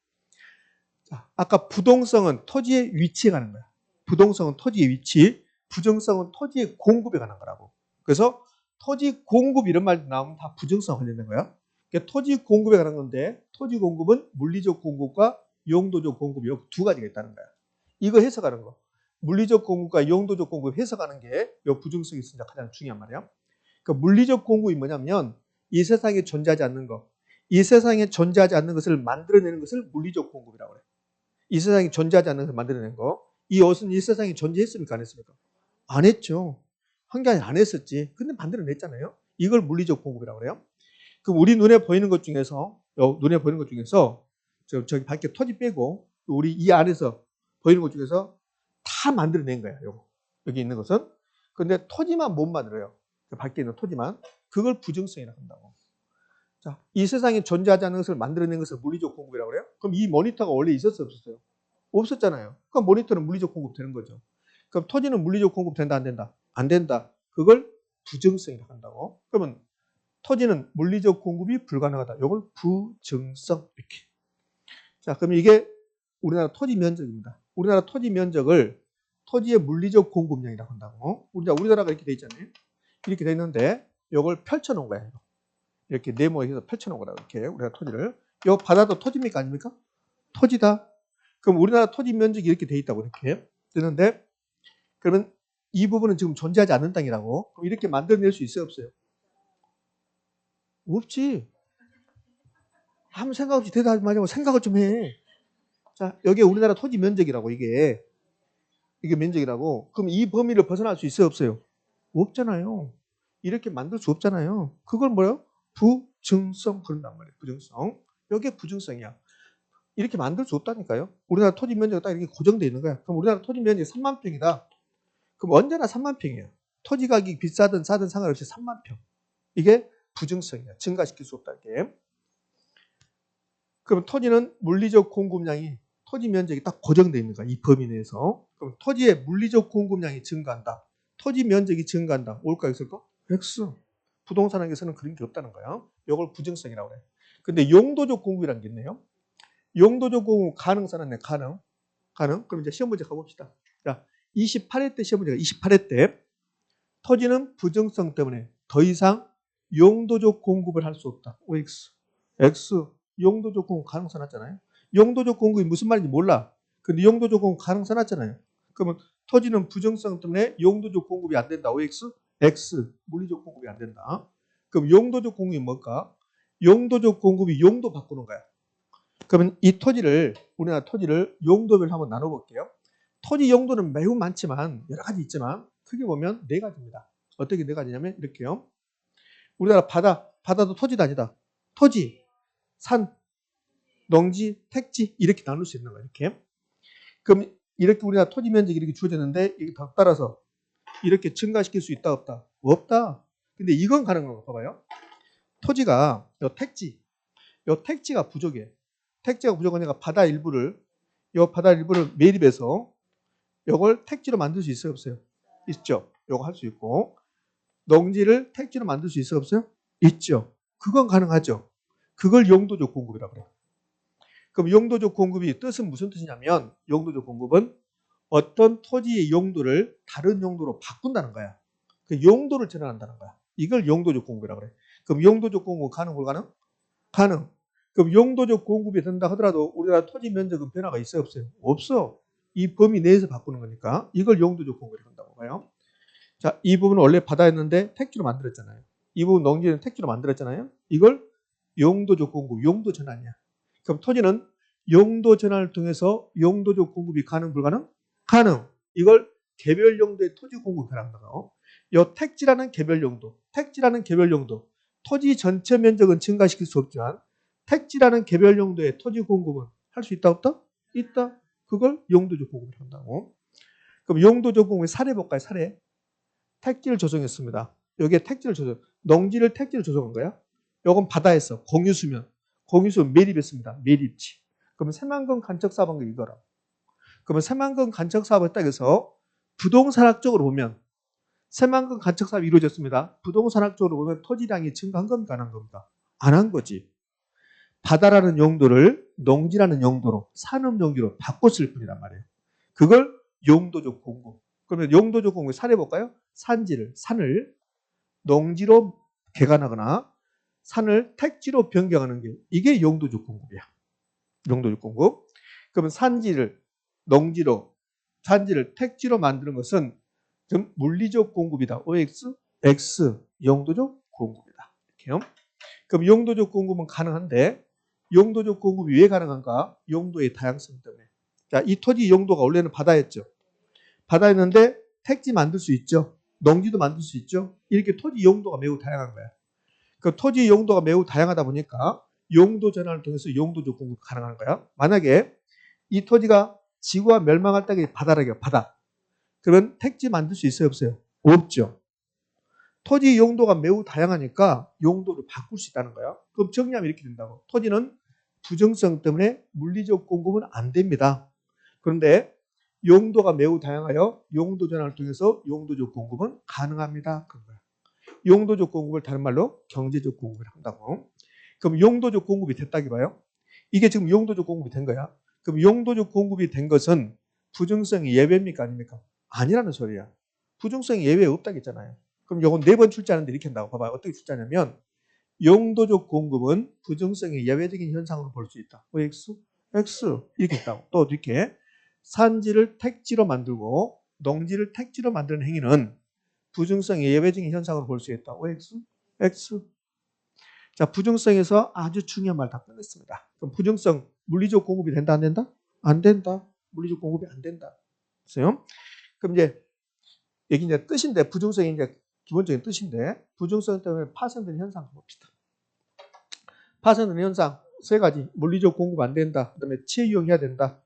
자, 아까 부동성은 토지의 위치에 가는 거야. 부동성은 토지의 위치, 부정성은 토지의 공급에 관한 거라고. 그래서 토지 공급 이런 말 나오면 다 부정성 관련된 거야. 그러니까 토지 공급에 관한 건데 토지 공급은 물리적 공급과 용도적 공급이 두 가지가 있다는 거야. 이거 해석하는 거. 물리적 공급과 용도적 공급 해석하는 게 이 부증성이 진짜 가장 중요한 말이야. 그러니까 물리적 공급이 뭐냐면 이 세상에 존재하지 않는 거. 이 세상에 존재하지 않는 것을 만들어내는 것을 물리적 공급이라고 그래. 이 세상에 존재하지 않는 것을 만들어내는 거. 이 옷은 이 세상에 존재했습니까? 안 했습니까? 안 했죠. 한 게 아니라 안 했었지. 근데 만들어냈잖아요. 이걸 물리적 공급이라고 그래요. 그럼 우리 눈에 보이는 것 중에서 저기 밖에 토지 빼고 우리 이 안에서 보이는 것 중에서 다 만들어낸 거야. 요거. 여기 있는 것은. 근데 토지만 못 만들어요. 그 밖에 있는 토지만. 그걸 부증성이라고 한다고. 자, 이 세상에 존재하지 않는 것을 만들어낸 것을 물리적 공급이라고 그래요. 그럼 이 모니터가 원래 있었어요? 없었어요? 없었잖아요. 그럼 모니터는 물리적 공급 되는 거죠. 그럼 토지는 물리적 공급 된다? 안 된다? 안 된다. 그걸 부증성이라고 한다고. 그러면 토지는 물리적 공급이 불가능하다. 이걸 부증성 이렇게. 자, 그럼 이게 우리나라 토지 면적입니다. 우리나라 토지 면적을 토지의 물리적 공급량이라고 한다고. 우리나라가 이렇게 돼 있잖아요. 이렇게 돼 있는데 이걸 펼쳐놓은 거예요. 이렇게 네모에서 펼쳐놓은 거라고. 이렇게 우리나라 토지를. 이 바다도 토지입니까? 아닙니까? 토지다. 그럼 우리나라 토지 면적이 이렇게 돼 있다고 이렇게 되는데 그러면 이 부분은 지금 존재하지 않는 땅이라고. 그럼 이렇게 만들어낼 수 있어요? 없어요? 없지. 아무 생각 없이 대답하지 말고 생각을 좀 해. 자, 여기 우리나라 토지 면적이라고 이게 면적이라고. 그럼 이 범위를 벗어날 수 있어요? 없어요? 없잖아요. 이렇게 만들 수 없잖아요. 그걸 뭐예요? 부증성 그런단 말이에요. 부증성. 이게 부증성이야. 이렇게 만들 수 없다니까요. 우리나라 토지 면적이 딱 이렇게 고정되어 있는 거야. 그럼 우리나라 토지 면적이 3만 평이다. 그럼 언제나 3만 평이에요. 토지 가격이 비싸든 싸든 상관없이 3만 평. 이게 부증성이야. 증가시킬 수 없다. 이게. 그럼 토지는 물리적 공급량이 토지 면적이 딱 고정되어 있는 거야. 이 범위 내에서. 그럼 토지의 물리적 공급량이 증가한다. 토지 면적이 증가한다. 올까 있을까? X. 부동산학에서는 그런 게 없다는 거야. 이걸 부증성이라고 그래. 근데 용도적 공급이라는 게 있네요. 용도적 공급 가능성은 가능. 그럼 이제 시험 문제 가봅시다. 자, 28회 때 시험 문제가 28회 때 토지는 부증성 때문에 더 이상 용도적 공급을 할 수 없다. OX. X. 용도적 공급 가능성 났잖아요. 용도적 공급이 무슨 말인지 몰라. 근데 용도적 공급 가능성 났잖아요. 그러면 토지는 부증성 때문에 용도적 공급이 안 된다. OX. X. 물리적 공급이 안 된다. 그럼 용도적 공급이 뭘까? 용도적 공급이 용도 바꾸는 거야. 그러면 이 토지를 우리나라 토지를 용도별로 한번 나눠볼게요. 토지 용도는 매우 많지만 여러 가지 있지만 크게 보면 네 가지입니다. 어떻게 네 가지냐면 이렇게요. 우리나라 바다도 토지도 아니다. 토지, 산, 농지, 택지 이렇게 나눌 수 있는 거예요. 이렇게. 그럼 이렇게 우리나라 토지 면적이 이렇게 주어졌는데 이게 더 따라서 이렇게 증가시킬 수 있다 없다? 없다. 근데 이건 가능한 거 봐봐요. 토지가 요 택지가 부족해. 택지가 부족하니까 바다 일부를 매립해서 요걸 택지로 만들 수 있어요 없어요? 있죠. 요거 할 수 있고 농지를 택지로 만들 수 있어요 없어요? 있죠. 그건 가능하죠. 그걸 용도적 공급이라고 그래요. 그럼 용도적 공급이 뜻은 무슨 뜻이냐면 용도적 공급은 어떤 토지의 용도를 다른 용도로 바꾼다는 거야. 그 용도를 전환한다는 거야. 이걸 용도적 공급이라고 그래. 그럼 용도적 공급 가능 불가능? 가능. 그럼 용도적 공급이 된다 하더라도 우리나라 토지 면적은 변화가 있어요 없어요? 없어. 이 범위 내에서 바꾸는 거니까 이걸 용도적 공급이라고 한다고 봐요. 자, 이 부분은 원래 바다였는데 택지로 만들었잖아요. 이 부분 농지는 택지로 만들었잖아요. 이걸 용도적 공급, 용도 전환이야. 그럼 토지는 용도 전환을 통해서 용도적 공급이 가능 불가능? 가능. 이걸 개별 용도의 토지 공급이라고 한다고. 이 택지라는 개별 용도, 토지 전체 면적은 증가시킬 수 없지만 택지라는 개별 용도의 토지 공급은 할 수 있다 없다? 있다. 그걸 용도적 공급을 한다고. 그럼 용도적 공급의 사례 볼까요? 사례. 택지를 조성했습니다. 여기에 택지를 농지를 택지를 조성한 거야. 요건 바다에서 공유수면 매립했습니다. 매립지. 그러면 새만금 간척사업한 이거라. 그러면 새만금 간척사업을 딱 해서 부동산학적으로 보면 새만금 간척사업이 이루어졌습니다. 부동산학적으로 보면 토지량이 증가한 겁니까? 안 한 겁니까? 안 한 거지. 바다라는 용도를 농지라는 용도로 산업 용지로 바꿨을 뿐이란 말이에요. 그걸 용도적 공급. 그러면 용도적 공급 사례 볼까요? 산을 농지로 개간하거나 산을 택지로 변경하는 게 이게 용도적 공급이야. 용도적 공급. 그러면 산지를 농지로, 산지를 택지로 만드는 것은 좀 물리적 공급이다. OX, X, 용도적 공급이다. 이렇게요. 그럼 용도적 공급은 가능한데 용도적 공급이 왜 가능한가? 용도의 다양성 때문에. 자, 이 토지 용도가 원래는 바다였죠. 바다였는데 택지 만들 수 있죠. 농지도 만들 수 있죠. 이렇게 토지 용도가 매우 다양한 거야. 그 토지 용도가 매우 다양하다 보니까 용도 전환을 통해서 용도적 공급이 가능한 거야. 만약에 이 토지가 지구가 멸망할 때가 바다라고요. 바다. 그러면 택지 만들 수 있어요? 없어요? 없죠. 토지 용도가 매우 다양하니까 용도를 바꿀 수 있다는 거야. 그럼 정리하면 이렇게 된다고. 토지는 부정성 때문에 물리적 공급은 안 됩니다. 그런데 용도가 매우 다양하여 용도 전환을 통해서 용도적 공급은 가능합니다. 그런 거야. 용도적 공급을 다른 말로 경제적 공급을 한다고. 그럼 용도적 공급이 됐다기 봐요. 이게 지금 용도적 공급이 된 거야. 그럼 용도적 공급이 된 것은 부정성이 예외입니까? 아닙니까? 아니라는 소리야. 부정성이 예외 없다겠잖아요. 그럼 요건 4번 출제하는데 이렇게 한다고. 봐봐요. 어떻게 출제하냐면 용도적 공급은 부정성의 예외적인 현상으로 볼 수 있다. X, X 이렇게 있다고. 또 이렇게 산지를 택지로 만들고 농지를 택지로 만드는 행위는 부정성의 예외적인 현상으로 볼 수 있다. OX, X. 자, 부정성에서 아주 중요한 말 다 끝냈습니다. 그럼 부정성 물리적 공급이 된다 안 된다? 안 된다. 물리적 공급이 안 된다. 그래요? 그럼 이제 여기 이제 뜻인데 부정성이 이제 기본적인 뜻인데 부정성 때문에 파생되는 현상 봅시다. 파생되는 현상 세 가지. 물리적 공급 안 된다. 그다음에 체유용해야 된다.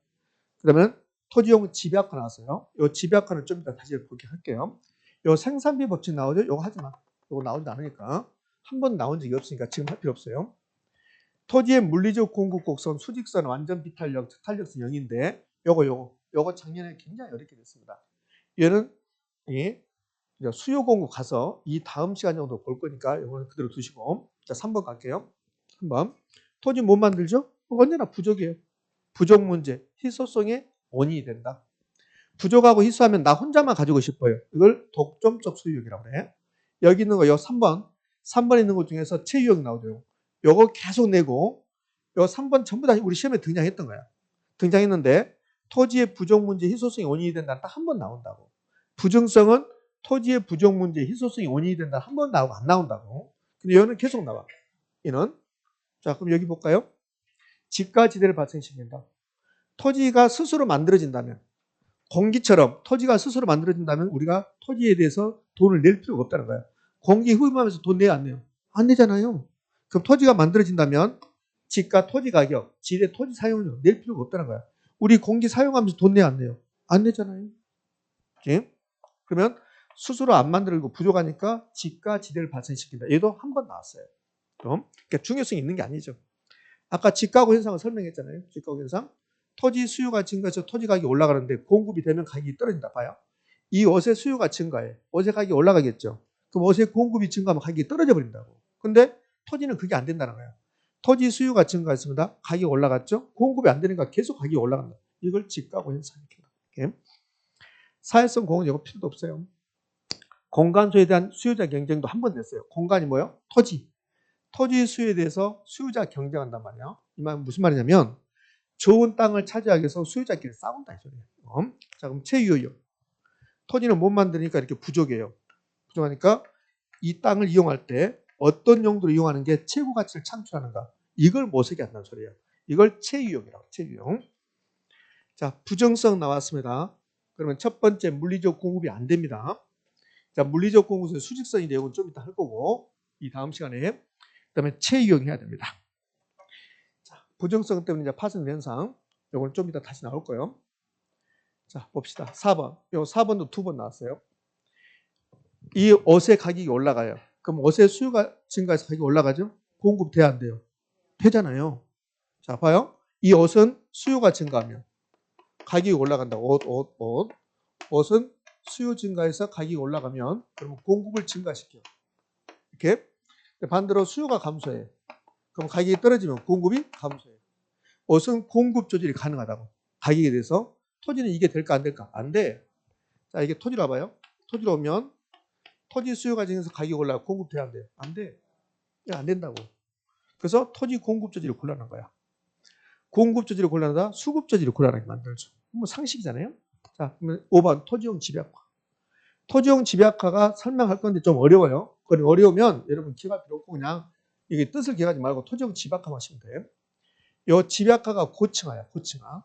그러면 토지용 집약화 나왔어요. 이 집약화는 좀 이따 다시 보게 할게요. 요 생산비 법칙 나오죠? 요거 하지 마. 요거 나오지 않으니까. 한 번 나온 적이 없으니까 지금 할 필요 없어요. 토지의 물리적 공급 곡선, 수직선, 완전 비탄력, 탄력성 0인데 요거 작년에 굉장히 어렵게 됐습니다. 얘는 수요 공급 가서 이 다음 시간 정도 볼 거니까 요거는 그대로 두시고. 자, 3번 갈게요. 3번. 토지 못 만들죠? 언제나 부족이에요. 부족 문제, 희소성의 원인이 된다. 부족하고 희소하면 나 혼자만 가지고 싶어요. 이걸 독점적 소유욕이라고 그래. 여기 있는 거, 요 3번. 3번에 있는 것 중에서 체유욕 나오죠. 요거 계속 내고, 요 3번 전부 다 우리 시험에 등장했던 거야. 등장했는데, 토지의 부족 문제, 희소성이 원인이 된다. 딱 한 번 나온다고. 부정성은 토지의 부족 문제, 희소성이 원인이 된다. 한 번 나오고 안 나온다고. 근데 얘는 계속 나와. 얘는. 자, 그럼 여기 볼까요? 집가지대를 발생시킨다. 토지가 스스로 만들어진다면, 공기처럼 토지가 스스로 만들어진다면 우리가 토지에 대해서 돈을 낼 필요가 없다는 거야. 공기 흡입하면서 돈 내야 안 내요? 안 내잖아요. 그럼 토지가 만들어진다면 집가 토지 가격, 지대 토지 사용료 낼 필요가 없다는 거야. 우리 공기 사용하면서 돈 내야 안 내요? 안 내잖아요. 오케이? 그러면 스스로 안 만들고 부족하니까 집가 지대를 발생시킨다. 얘도 한 번 나왔어요. 그럼 그러니까 중요성이 있는 게 아니죠. 아까 집가구 현상을 설명했잖아요. 집가구 현상. 토지 수요가 증가해서 토지 가격이 올라가는데 공급이 되면 가격이 떨어진다 봐요. 이 옷의 수요가 증가해. 옷의 가격이 올라가겠죠. 그럼 옷의 공급이 증가하면 가격이 떨어져 버린다고. 근데 토지는 그게 안 된다는 거야. 토지 수요가 증가했습니다. 가격이 올라갔죠. 공급이 안 되니까 계속 가격이 올라간다. 이걸 집가구 현상이에요. 사회성 공은 이거 필요도 없어요. 공간소에 대한 수요자 경쟁도 한 번 냈어요. 공간이 뭐예요? 토지. 토지 수요에 대해서 수요자 경쟁한단 말이에요. 이 말은 무슨 말이냐면 좋은 땅을 차지하기 위해서 수요자끼리 싸운다 이 소리예요. 자, 그럼 체유효. 토지는 못 만드니까 이렇게 부족해요. 부족하니까 이 땅을 이용할 때 어떤 용도로 이용하는 게 최고 가치를 창출하는가. 이걸 모색이 한다는 소리예요. 이걸 체유용이라고. 체유용. 자, 부정성 나왔습니다. 그러면 첫 번째 물리적 공급이 안 됩니다. 자, 물리적 공급의 수직선이 내용은 좀 이따 할 거고 이 다음 시간에 그다음에 체유용 해야 됩니다. 자, 부정성 때문에 이제 파생 현상. 요건 좀 이따 다시 나올 거예요. 자, 봅시다. 4번. 요 4번도 2번 나왔어요. 이 옷의 가격이 올라가요. 그럼 옷의 수요가 증가해서 가격이 올라가죠? 공급돼야 안 돼요? 되잖아요. 자, 봐요. 이 옷은 수요가 증가하면 가격이 올라간다. 옷. 옷은 수요 증가해서 가격이 올라가면 그러면 공급을 증가시켜. 이렇게. 반대로 수요가 감소해. 그럼 가격이 떨어지면 공급이 감소해. 옷은 공급 조절이 가능하다고. 가격에 대해서. 토지는 이게 될까 안 될까? 안 돼. 자, 이게 토지로 와봐요. 토지로 오면 토지 수요가 증가해서 가격이 올라가 공급돼야 안 돼. 안 돼. 안 된다고. 그래서 토지 공급 조절이 곤란한 거야. 공급저지를 곤란하다, 수급저지를 곤란하게 만들죠. 뭐 상식이잖아요. 자, 그러면 5번 토지용 집약화. 토지용 집약화가 설명할 건데 좀 어려워요. 그럼 어려우면 여러분 기억할 필요 없고 그냥 이게 뜻을 기억하지 말고 토지용 집약화 하시면 돼요. 이 집약화가 고층화야, 고층화.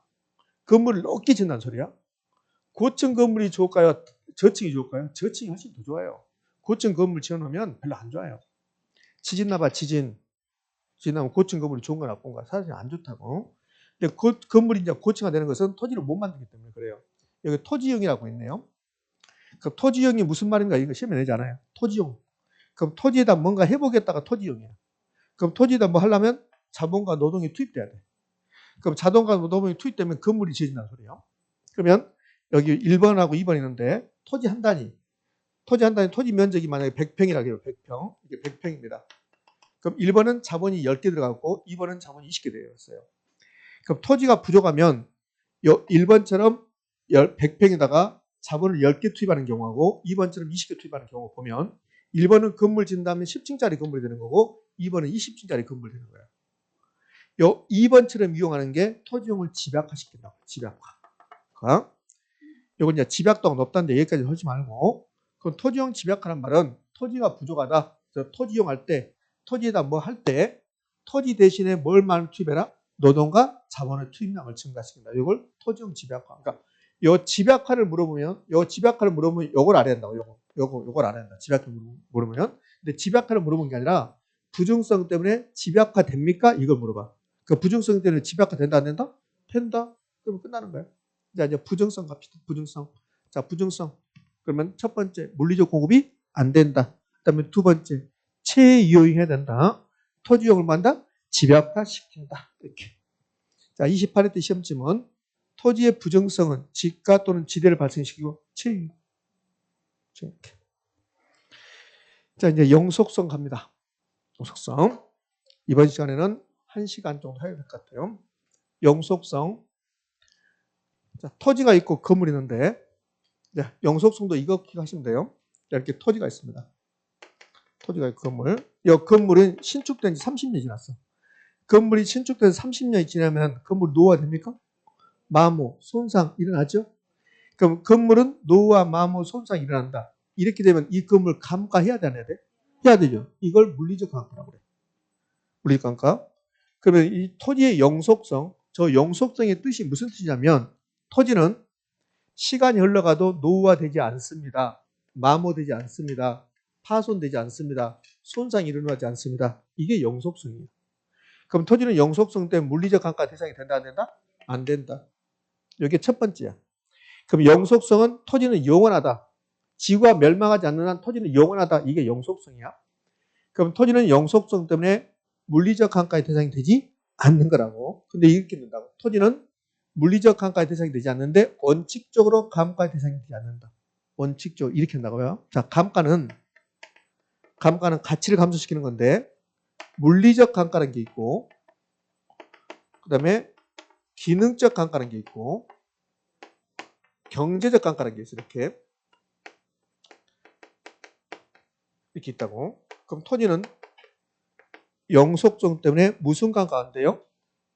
건물을 높게 짓는다는 소리야. 고층 건물이 좋을까요? 저층이 좋을까요? 저층이 훨씬 더 좋아요. 고층 건물 지어놓으면 별로 안 좋아요. 지진 나봐, 지진. 지진 나면 고층 건물이 좋은 거 나쁜가? 사실 안 좋다고. 근데 건물이 이제 고층화 되는 것은 토지를 못 만들기 때문에 그래요. 여기 토지용이라고 있네요. 그럼 토지용이 무슨 말인가 이거 시험에 내잖아요. 토지용. 그럼 토지에다 뭔가 해보겠다가 토지용이야. 그럼 토지에다 뭐 하려면 자본과 노동이 투입돼야 돼. 그럼 자본과 노동이 투입되면 건물이 지어진다는 소리예요. 그러면 여기 1번하고 2번 있는데 토지 한 단위. 토지 한 단위 토지 면적이 만약에 100평이라고 해요. 100평. 이게 100평입니다. 그럼 1번은 자본이 10개 들어가고 2번은 자본이 20개 되어 있어요. 그럼 토지가 부족하면 1번처럼 100평에다가 자본을 10개 투입하는 경우하고 2번처럼 20개 투입하는 경우 보면 1번은 건물 짓는 다음에 10층짜리 건물이 되는 거고 2번은 20층짜리 건물이 되는 거예요. 요 2번처럼 이용하는 게 토지용을 집약화시킨다고. 집약화. 요건 이제 집약도가 높다는데 여기까지 하지 말고 그럼 토지용 집약화란 말은 토지가 부족하다. 토지 이용할 때 토지에다 뭐 할 때 토지 대신에 뭘 많이 투입해라? 노동과 자본의 투입량을 증가시킨다. 이걸 토지용 집약화. 그러니까 요 집약화를 물어보면 요걸 알아야 한다고. 요걸 알아야 한다. 집약화를 물어보면. 근데 집약화를 물어본 게 아니라 부중성 때문에 집약화 됩니까? 이걸 물어봐. 그 부중성 때문에 집약화 된다 안 된다? 된다. 그러면 끝나는 거예요. 이제 부정성 갑시다. 부정성. 자, 부정성. 그러면 첫 번째 물리적 공급이 안 된다. 그다음에 두 번째 체이용해야 된다. 토지용을 만다 집약화시킨다. 이렇게. 자, 28회 때 시험지문 토지의 부정성은 지가 또는 지대를 발생시키고 체이용. 이렇게. 자, 이제 영속성 갑니다. 영속성. 이번 시간에는 1시간 정도 해야 될 것 같아요. 영속성. 자, 토지가 있고 건물이 있는데 영속성도 이거 기억하시면 돼요. 이렇게 토지가 있습니다. 토지가 있고 건물. 이 건물은 신축된 지 30년이 지났어. 건물이 신축돼서 30년이 지나면 건물이 노후화됩니까? 마모, 손상 일어나죠? 그럼 건물은 노후화, 마모, 손상이 일어난다. 이렇게 되면 이 건물 감가해야 돼, 안 해야 돼? 해야 되죠. 이걸 물리적 감가라고 그래. 물리적 감가. 그러면 이 토지의 영속성, 저 영속성의 뜻이 무슨 뜻이냐면 토지는 시간이 흘러가도 노후화되지 않습니다. 마모되지 않습니다. 파손되지 않습니다. 손상이 일어나지 않습니다. 이게 영속성이에요. 그럼 토지는 영속성 때문에 물리적 감가 대상이 된다 안 된다? 안 된다. 이게 첫 번째야. 그럼 영속성은 토지는 영원하다. 지구가 멸망하지 않는 한 토지는 영원하다. 이게 영속성이야. 그럼 토지는 영속성 때문에 물리적 감가의 대상이 되지 않는 거라고. 근데 이렇게 된다고. 토지는 물리적 감가의 대상이 되지 않는데 원칙적으로 감가의 대상이 되지 않는다. 원칙적으로 이렇게 한다고요. 자, 감가는 가치를 감소시키는 건데 물리적 감가라는 게 있고 그 다음에 기능적 감가라는 게 있고 경제적 감가라는 게 있어요. 이렇게 있다고. 그럼 토지는 영속성 때문에 무슨 감가가 안 돼요?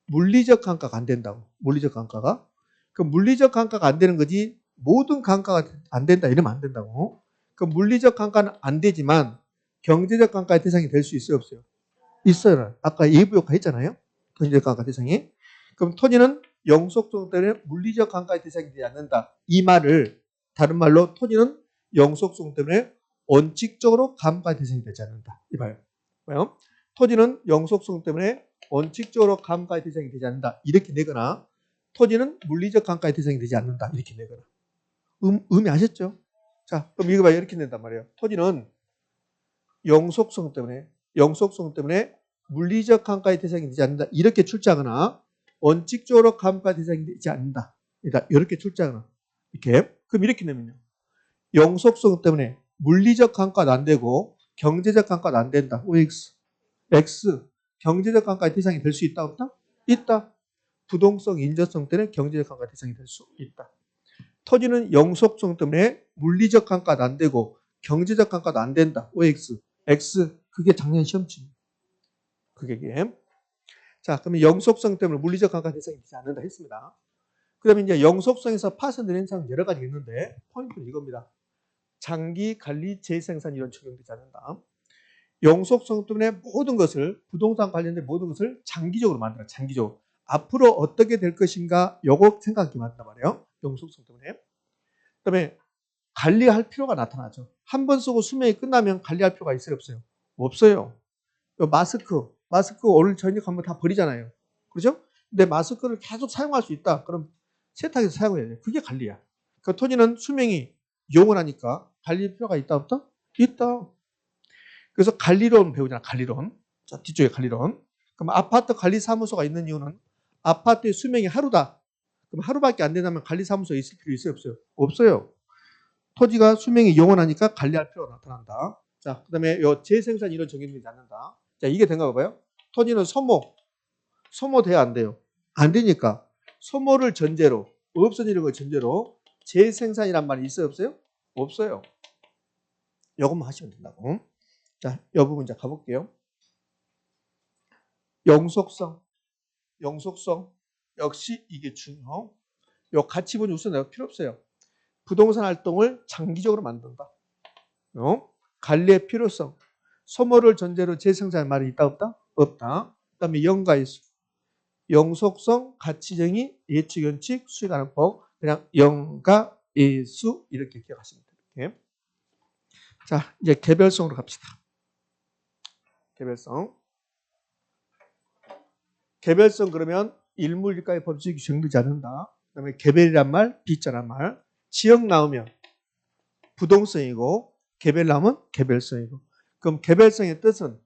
물리적 감가가 안 된다고. 물리적 감가가. 그럼 물리적 감가가 안 되는 거지 모든 감가가 안 된다 이러면 안 된다고. 그럼 물리적 감가는 안 되지만 경제적 감가의 대상이 될 수 있어요 없어요? 있어요. 아까 예부 효과 했잖아요. 경제적 감가 대상이. 그럼 토지는 영속성 때문에 물리적 감가의 대상이 되지 않는다. 이 말을 다른 말로 토지는 영속성 때문에 원칙적으로 감가의 대상이 되지 않는다. 이봐요. 봐요. 토지는 영속성 때문에 원칙적으로 감가의 대상이 되지 않는다. 이렇게 내거나 토지는 물리적 감가의 대상이 되지 않는다. 이렇게 내거나. 의미 아셨죠? 자, 그럼 이거 봐요. 이렇게 낸단 말이에요. 토지는 영속성 때문에 물리적 감가의 대상이 되지 않는다. 이렇게 출제하거나 원칙적으로 감가 대상이 되지 않는다. 이렇게 출제하거나 이렇게. 그럼 이렇게 내면요. 영속성 때문에 물리적 감가도 안 되고 경제적 감가도 안 된다. OX. X. 경제적 감가의 대상이 될 수 있다 없다? 있다. 부동성, 인접성 때문에 경제적 감가의 대상이 될 수 있다. 토지는 영속성 때문에 물리적 감가도 안 되고 경제적 감가도 안 된다. OX. X. 그게 작년 시험지. 그게. 자, 그러면 영속성 때문에 물리적 감가 대상이 되지 않는다 했습니다. 그러면 이제 영속성에서 파손된 현상은 여러 가지 있는데 포인트는 이겁니다. 장기 관리 재생산 이론 적용되지 않는다. 영속성 때문에 모든 것을 부동산 관련된 모든 것을 장기적으로 만들어. 장기적으로. 앞으로 어떻게 될 것인가 요거 생각하게 만든단 말이에요. 영속성 때문에. 그다음에 관리할 필요가 나타나죠. 한 번 쓰고 수명이 끝나면 관리할 필요가 있어요, 없어요? 없어요. 마스크 오늘 저녁 한번 다 버리잖아요. 그렇죠? 근데 마스크를 계속 사용할 수 있다. 그럼 세탁해서 사용해야 돼요. 그게 관리야. 그 토지는 수명이 영원하니까 관리 필요가 있다, 없다? 있다. 그래서 관리론 배우잖아, 관리론. 자, 뒤쪽에 관리론. 그럼 아파트 관리사무소가 있는 이유는 아파트의 수명이 하루다. 그럼 하루밖에 안 된다면 관리사무소에 있을 필요 있어요, 없어요? 없어요. 토지가 수명이 영원하니까 관리할 필요가 나타난다. 자, 그 다음에 요 재생산 이론 적용되지 않는다. 자, 이게 된가 봐요. 토지는 소모돼야 안 돼요. 안 되니까 소모를 전제로, 없어지는 걸 전제로 재생산이란 말이 있어요, 없어요? 없어요. 요것만 하시면 된다고. 자, 이 부분 이제 가볼게요. 영속성 역시 이게 중요. 요 가치분 우선 내가 필요 없어요. 부동산 활동을 장기적으로 만든다. 관리의 필요성, 소모를 전제로 재생산의 말이 있다 없다? 없다. 그다음에 영가의수, 영속성, 가치정의, 예측 원칙, 수익 가능법, 그냥 영가의수 이렇게 기억하시면 돼요. 이렇게. 자, 이제 개별성으로 갑시다. 개별성 그러면 일물일가의 법칙이 적용되지 않는다. 그다음에 개별이란 말, 비자란 말, 지역 나오면 부동성이고 개별 나오면 개별성이고. 그럼 개별성의 뜻은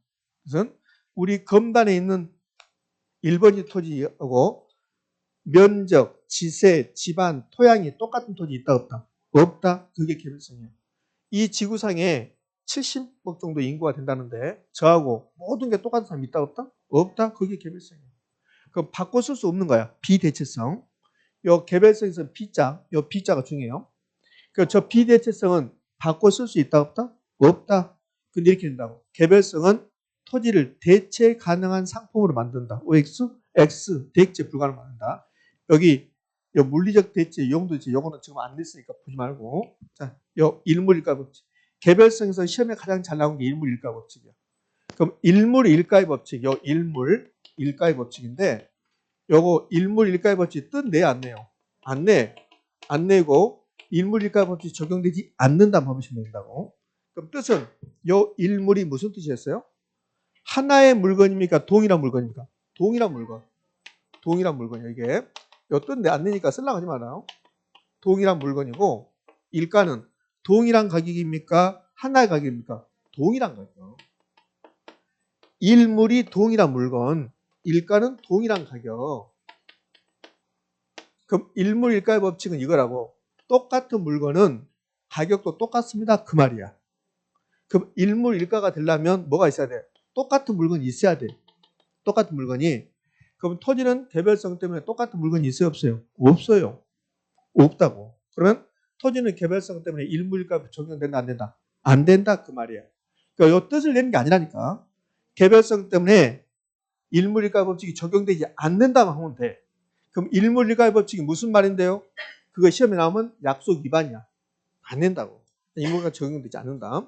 우리 검단에 있는 1번지 토지하고 면적, 지세, 집안, 토양이 똑같은 토지 있다 없다? 없다. 그게 개별성이에요. 이 지구상에 70억 정도 인구가 된다는데 저하고 모든 게 똑같은 사람이 있다 없다? 없다. 그게 개별성이에요. 그럼 바꿔 쓸 수 없는 거야. 비대체성. 요 개별성에서 B자, 요 B자가 중요해요. 그러니까 저 비대체성은 바꿔 쓸 수 있다 없다? 없다. 근데 이렇게 된다고. 개별성은 토지를 대체 가능한 상품으로 만든다. OX, X, 대체 불가능 만든다. 여기 요 물리적 대체, 용도 대체, 요거는 지금 안 됐으니까 보지 말고. 자, 요 일물일가 법칙. 개별성에서 시험에 가장 잘 나온 게 일물일가 법칙이야. 그럼 일물일가의 법칙, 요 일물일가의 법칙인데, 요거 일물일가의 법칙 뜻 내 안 내요? 안 내. 안 내고 일물일가 법칙이 적용되지 않는다만 보시면 된다고. 그럼 뜻은 요 일물이 무슨 뜻이었어요? 하나의 물건입니까? 동일한 물건입니까? 동일한 물건. 동일한 물건이에요, 이게. 요 뜻 내 안 내니까 쓰려고 하지 말아요. 동일한 물건이고, 일가는 동일한 가격입니까? 하나의 가격입니까? 동일한 가격. 일물이 동일한 물건, 일가는 동일한 가격. 그럼 일물일가의 법칙은 이거라고. 똑같은 물건은 가격도 똑같습니다. 그 말이야. 그럼 일물일가가 되려면 뭐가 있어야 돼? 똑같은 물건이 있어야 돼. 똑같은 물건이. 그럼 토지는 개별성 때문에 똑같은 물건이 있어요? 없어요? 없어요. 없다고. 그러면 토지는 개별성 때문에 일물일가 적용된다 안 된다? 안 된다 그 말이야. 그러니까 이 뜻을 내는 게 아니라니까. 개별성 때문에 일물일가 법칙이 적용되지 않는다만 하면 돼. 그럼 일물일가의 법칙이 무슨 말인데요? 그거 시험에 나오면 약속 위반이야. 안 된다고. 일물일가 적용되지 않는다.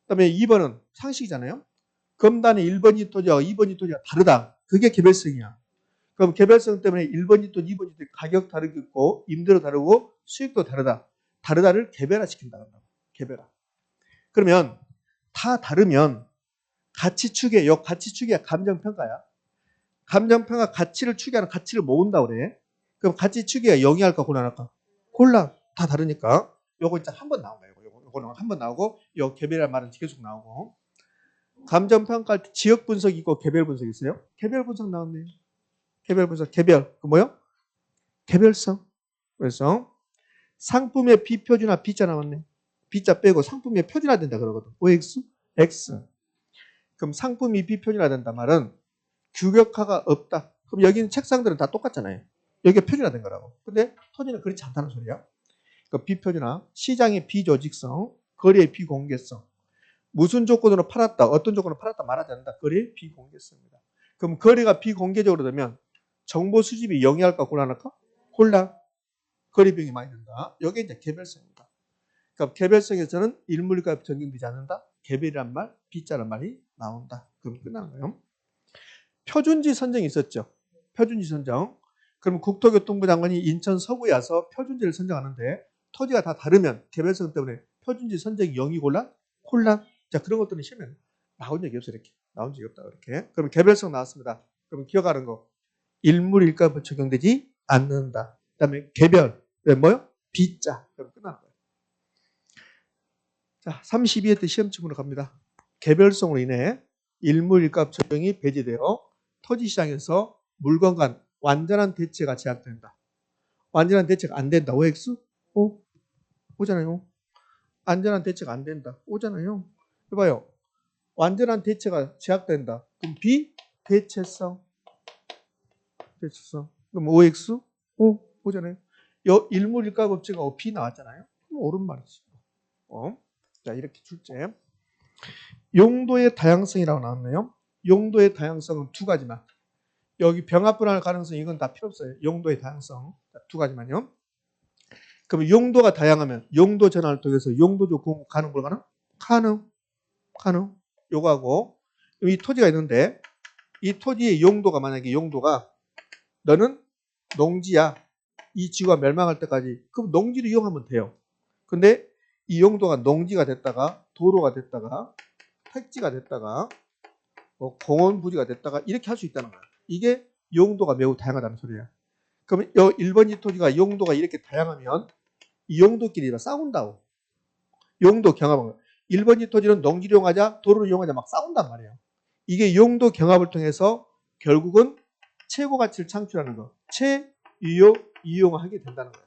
그다음에 2번은 상식이잖아요. 검단의 1번지 토지와 2번지 토지가 다르다. 그게 개별성이야. 그럼 개별성 때문에 1번지 토지, 2번지 토지 가격 다르고 임대료 다르고 수익도 다르다. 다르다를 개별화시킨다. 개별화. 그러면 다 다르면 가치 추계, 요 가치 추계가 감정평가야. 감정평가 가치를 추계하는 가치를 모은다 그래. 그럼 가치 추계가 0이 할까 곤란할까? 곤란. 다 다르니까. 요거 진짜 한 번 나온 거예요. 요거는 한 번 나오고 요 개별이라는 말은 계속 나오고. 감정평가할 때 지역 분석이 있고 개별 분석이 있어요. 개별 분석 나왔네요. 개별 분석, 개별. 그 뭐요? 개별성. 그래서 상품의 비표준화 B자 나왔네. B자 빼고 상품의 표준화 된다 그러거든. OX, X. 그럼 상품이 비표준화 된다 말은 규격화가 없다. 그럼 여기는 책상들은 다 똑같잖아요. 여기가 표준화된 거라고. 근데 토지는 그렇지 않다는 소리야. 그러니까 비표준화, 시장의 비조직성, 거래의 비공개성. 무슨 조건으로 팔았다, 어떤 조건으로 팔았다 말하지 않는다. 거래의 비공개성입니다. 그럼 거리가 비공개적으로 되면 정보 수집이 영위할까 곤란할까? 곤란. 거리 비용이 많이 든다. 이게 이제 개별성입니다. 그러니까 개별성에서는 일물과 적용되지 않는다. 개별이란 말, B자란 말이 나온다. 그럼 끝나는 거예요. 표준지 선정이 있었죠. 표준지 선정. 그럼 국토교통부 장관이 인천 서구에 와서 표준지를 선정하는데 토지가 다 다르면 개별성 때문에 표준지 선정이 영위 곤란? 혼란. 자, 그런 것들은 시험에 나온 적이 없어요. 이렇게. 나온 적이 없다. 이렇게. 그럼 개별성 나왔습니다. 그럼 기억하는 거. 일물일가부 적용되지 않는다. 그 다음에 개별. 왜 뭐요? B자. 그럼 끝나는 거예요. 자, 32회 때 시험침으로 갑니다. 개별성으로 인해 일물일가 적용이 배제되어 토지시장에서 물건 간 완전한 대체가 제약된다. 완전한 대체가 안 된다. OX? O? 오잖아요. 완전한 대체가 안 된다. 오잖아요. 해봐요. 완전한 대체가 제약된다. 그럼 B? 대체성. 대체성. 그럼 OX? O? 오잖아요. 일물일가 법칙가 B 나왔잖아요. 그럼 옳은 말이지. 자, 이렇게 출제. 용도의 다양성이라고 나왔네요. 용도의 다양성은 두 가지만. 여기 병합분할 가능성 이건 다 필요 없어요. 용도의 다양성 두 가지만요. 그럼 용도가 다양하면 용도 전환을 통해서 용도적 공급 가능 불가능? 가능. 요거하고 이 토지가 있는데 이 토지의 용도가 만약에 용도가 너는 농지야. 이 지구가 멸망할 때까지 그럼 농지를 이용하면 돼요. 근데 이 용도가 농지가 됐다가 도로가 됐다가 택지가 됐다가 공원 부지가 됐다가 이렇게 할 수 있다는 거야. 이게 용도가 매우 다양하다는 소리야. 그러면 1번지 토지가 용도가 이렇게 다양하면 이 용도끼리 싸운다고. 용도 경합은 1번지 토지는 농지를 이용하자 도로를 이용하자 막 싸운단 말이에요. 이게 용도 경합을 통해서 결국은 최고 가치를 창출하는 거. 최유효 이용하게 된다는 거예요.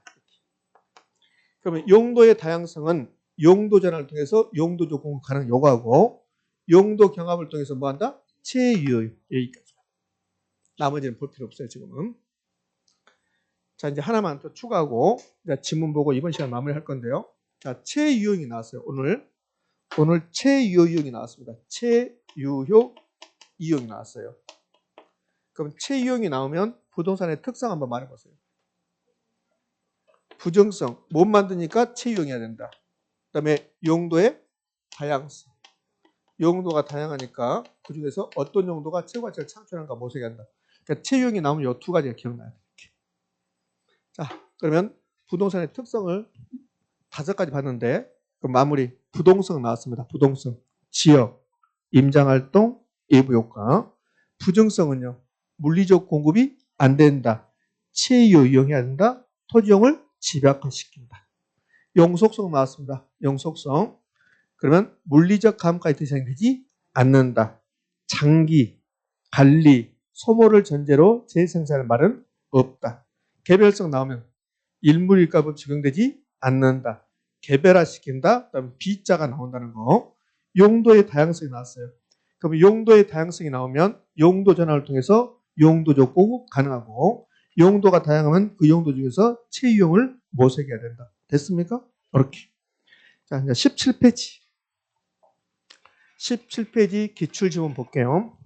그러면 용도의 다양성은 용도 전환을 통해서 용도적 공급 가능 요구하고 용도 경합을 통해서 뭐 한다? 최유효 여기까지. 나머지는 볼 필요 없어요, 지금은. 자, 이제 하나만 더 추가하고 지문 보고 이번 시간 마무리할 건데요. 자, 최유효이 나왔어요. 오늘 최유효 이용이 나왔습니다. 최유효 이용이 나왔어요. 그럼 최유효이 나오면 부동산의 특성 한번 말해보세요. 부정성, 못 만드니까 최유효해야 된다. 그 다음에 용도의 다양성. 용도가 다양하니까 그 중에서 어떤 용도가 최고 가치를 창출하는가 모색해야 한다. 그러니까 최유효이 나오면 이 두 가지가 기억나요. 이렇게. 자, 그러면 부동산의 특성을 5가지 봤는데 그 마무리 부동성 나왔습니다. 부동성, 지역, 임장활동, 예부효과. 부정성은요. 물리적 공급이 안 된다. 최유효 이용해야 된다. 토지용을 집약화시킨다. 영속성 나왔습니다. 영속성. 그러면 물리적 감가의 대상이 되지 않는다. 장기, 관리, 소모를 전제로 재생산할 말은 없다. 개별성 나오면 일물일가법 적용되지 않는다. 개별화시킨다. 그다음에 B자가 나온다는 거. 용도의 다양성이 나왔어요. 그럼 용도의 다양성이 나오면 용도 전환을 통해서 용도적 공급 가능하고 용도가 다양하면 그 용도 중에서 최유용을 모색해야 된다. 됐습니까? 이렇게. 자, 이제 17페이지. 17페이지 기출지문 볼게요.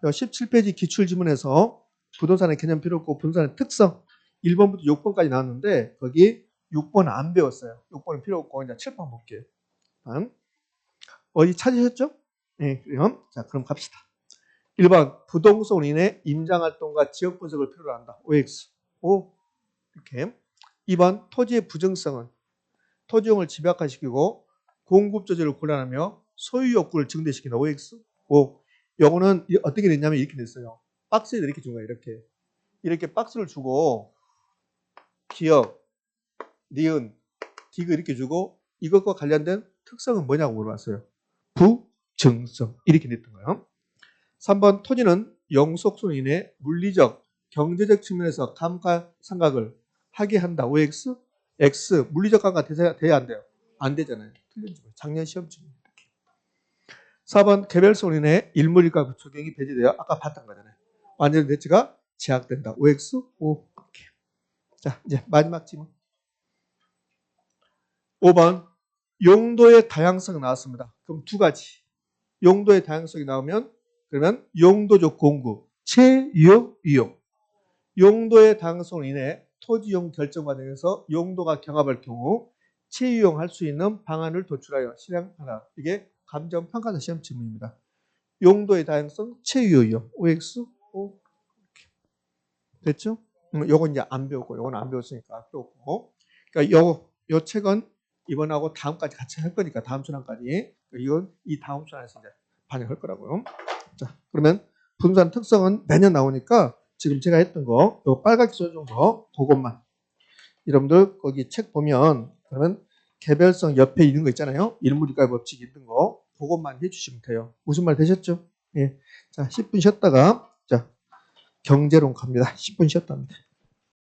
17페이지 기출지문에서 부동산의 개념 필요 없고 부동산의 특성 1번부터 6번까지 나왔는데 거기 6번 안 배웠어요. 6번은 필요 없고 이제 7번 볼게요. 어디 찾으셨죠? 네, 그래요. 자, 그럼 갑시다. 1번 부동성으로 인해 임장활동과 지역 분석을 필요로 한다. OX. O. 이렇게. 2번 토지의 부정성은 토지용을 집약화시키고 공급 조절을 곤란하며 소유 욕구를 증대시킨다. OX. O. 요거는 어떻게 됐냐면 이렇게 됐어요. 박스에 이렇게 준 거예요. 이렇게 박스를 주고 기억, 니은, 디귿 이렇게 주고 이것과 관련된 특성은 뭐냐고 물어봤어요. 부정성. 이렇게 됐던 거예요. 3번 토지는 영속성으로 인해 물리적, 경제적 측면에서 감가상각을 하게 한다. OX, X. 물리적 감가 돼야 안 돼요? 안 되잖아요. 틀린 점. 작년 시험지문. 4번 개별성으로 인해 일물일가 적용이 배제되어 아까 봤던 거잖아요. 완전 대체가 제약된다. OX, O. 이렇게. 자, 이제 마지막 질문. 5번 용도의 다양성 나왔습니다. 그럼 두 가지. 용도의 다양성이 나오면 그러면 용도적 공구, 체유, 유용. 용도의 다양성으로 인해 토지용 결정 과정에서 용도가 경합할 경우 체유용할 수 있는 방안을 도출하여 실행하라. 이게 감정평가사 시험 질문입니다. 용도의 다양성, 체유용, OX, O. 됐죠? 요건 이제 안 배웠고, 요건 안 배웠으니까 배웠고. 그러니까 요 책은 이번하고 다음까지 같이 할 거니까 다음 순환까지. 이건 이 다음 순환에서 이제 반영할 거라고요. 자, 그러면 분산 특성은 매년 나오니까 지금 제가 했던 거, 요 빨갛게 써준 거, 그것만. 여러분들 거기 책 보면 그러면 개별성 옆에 있는 거 있잖아요. 일무리가 법칙 있는 거, 그것만 해주시면 돼요. 무슨 말 되셨죠? 예. 자, 10분 쉬었다가 자 경제론 갑니다. 10분 쉬었답니다.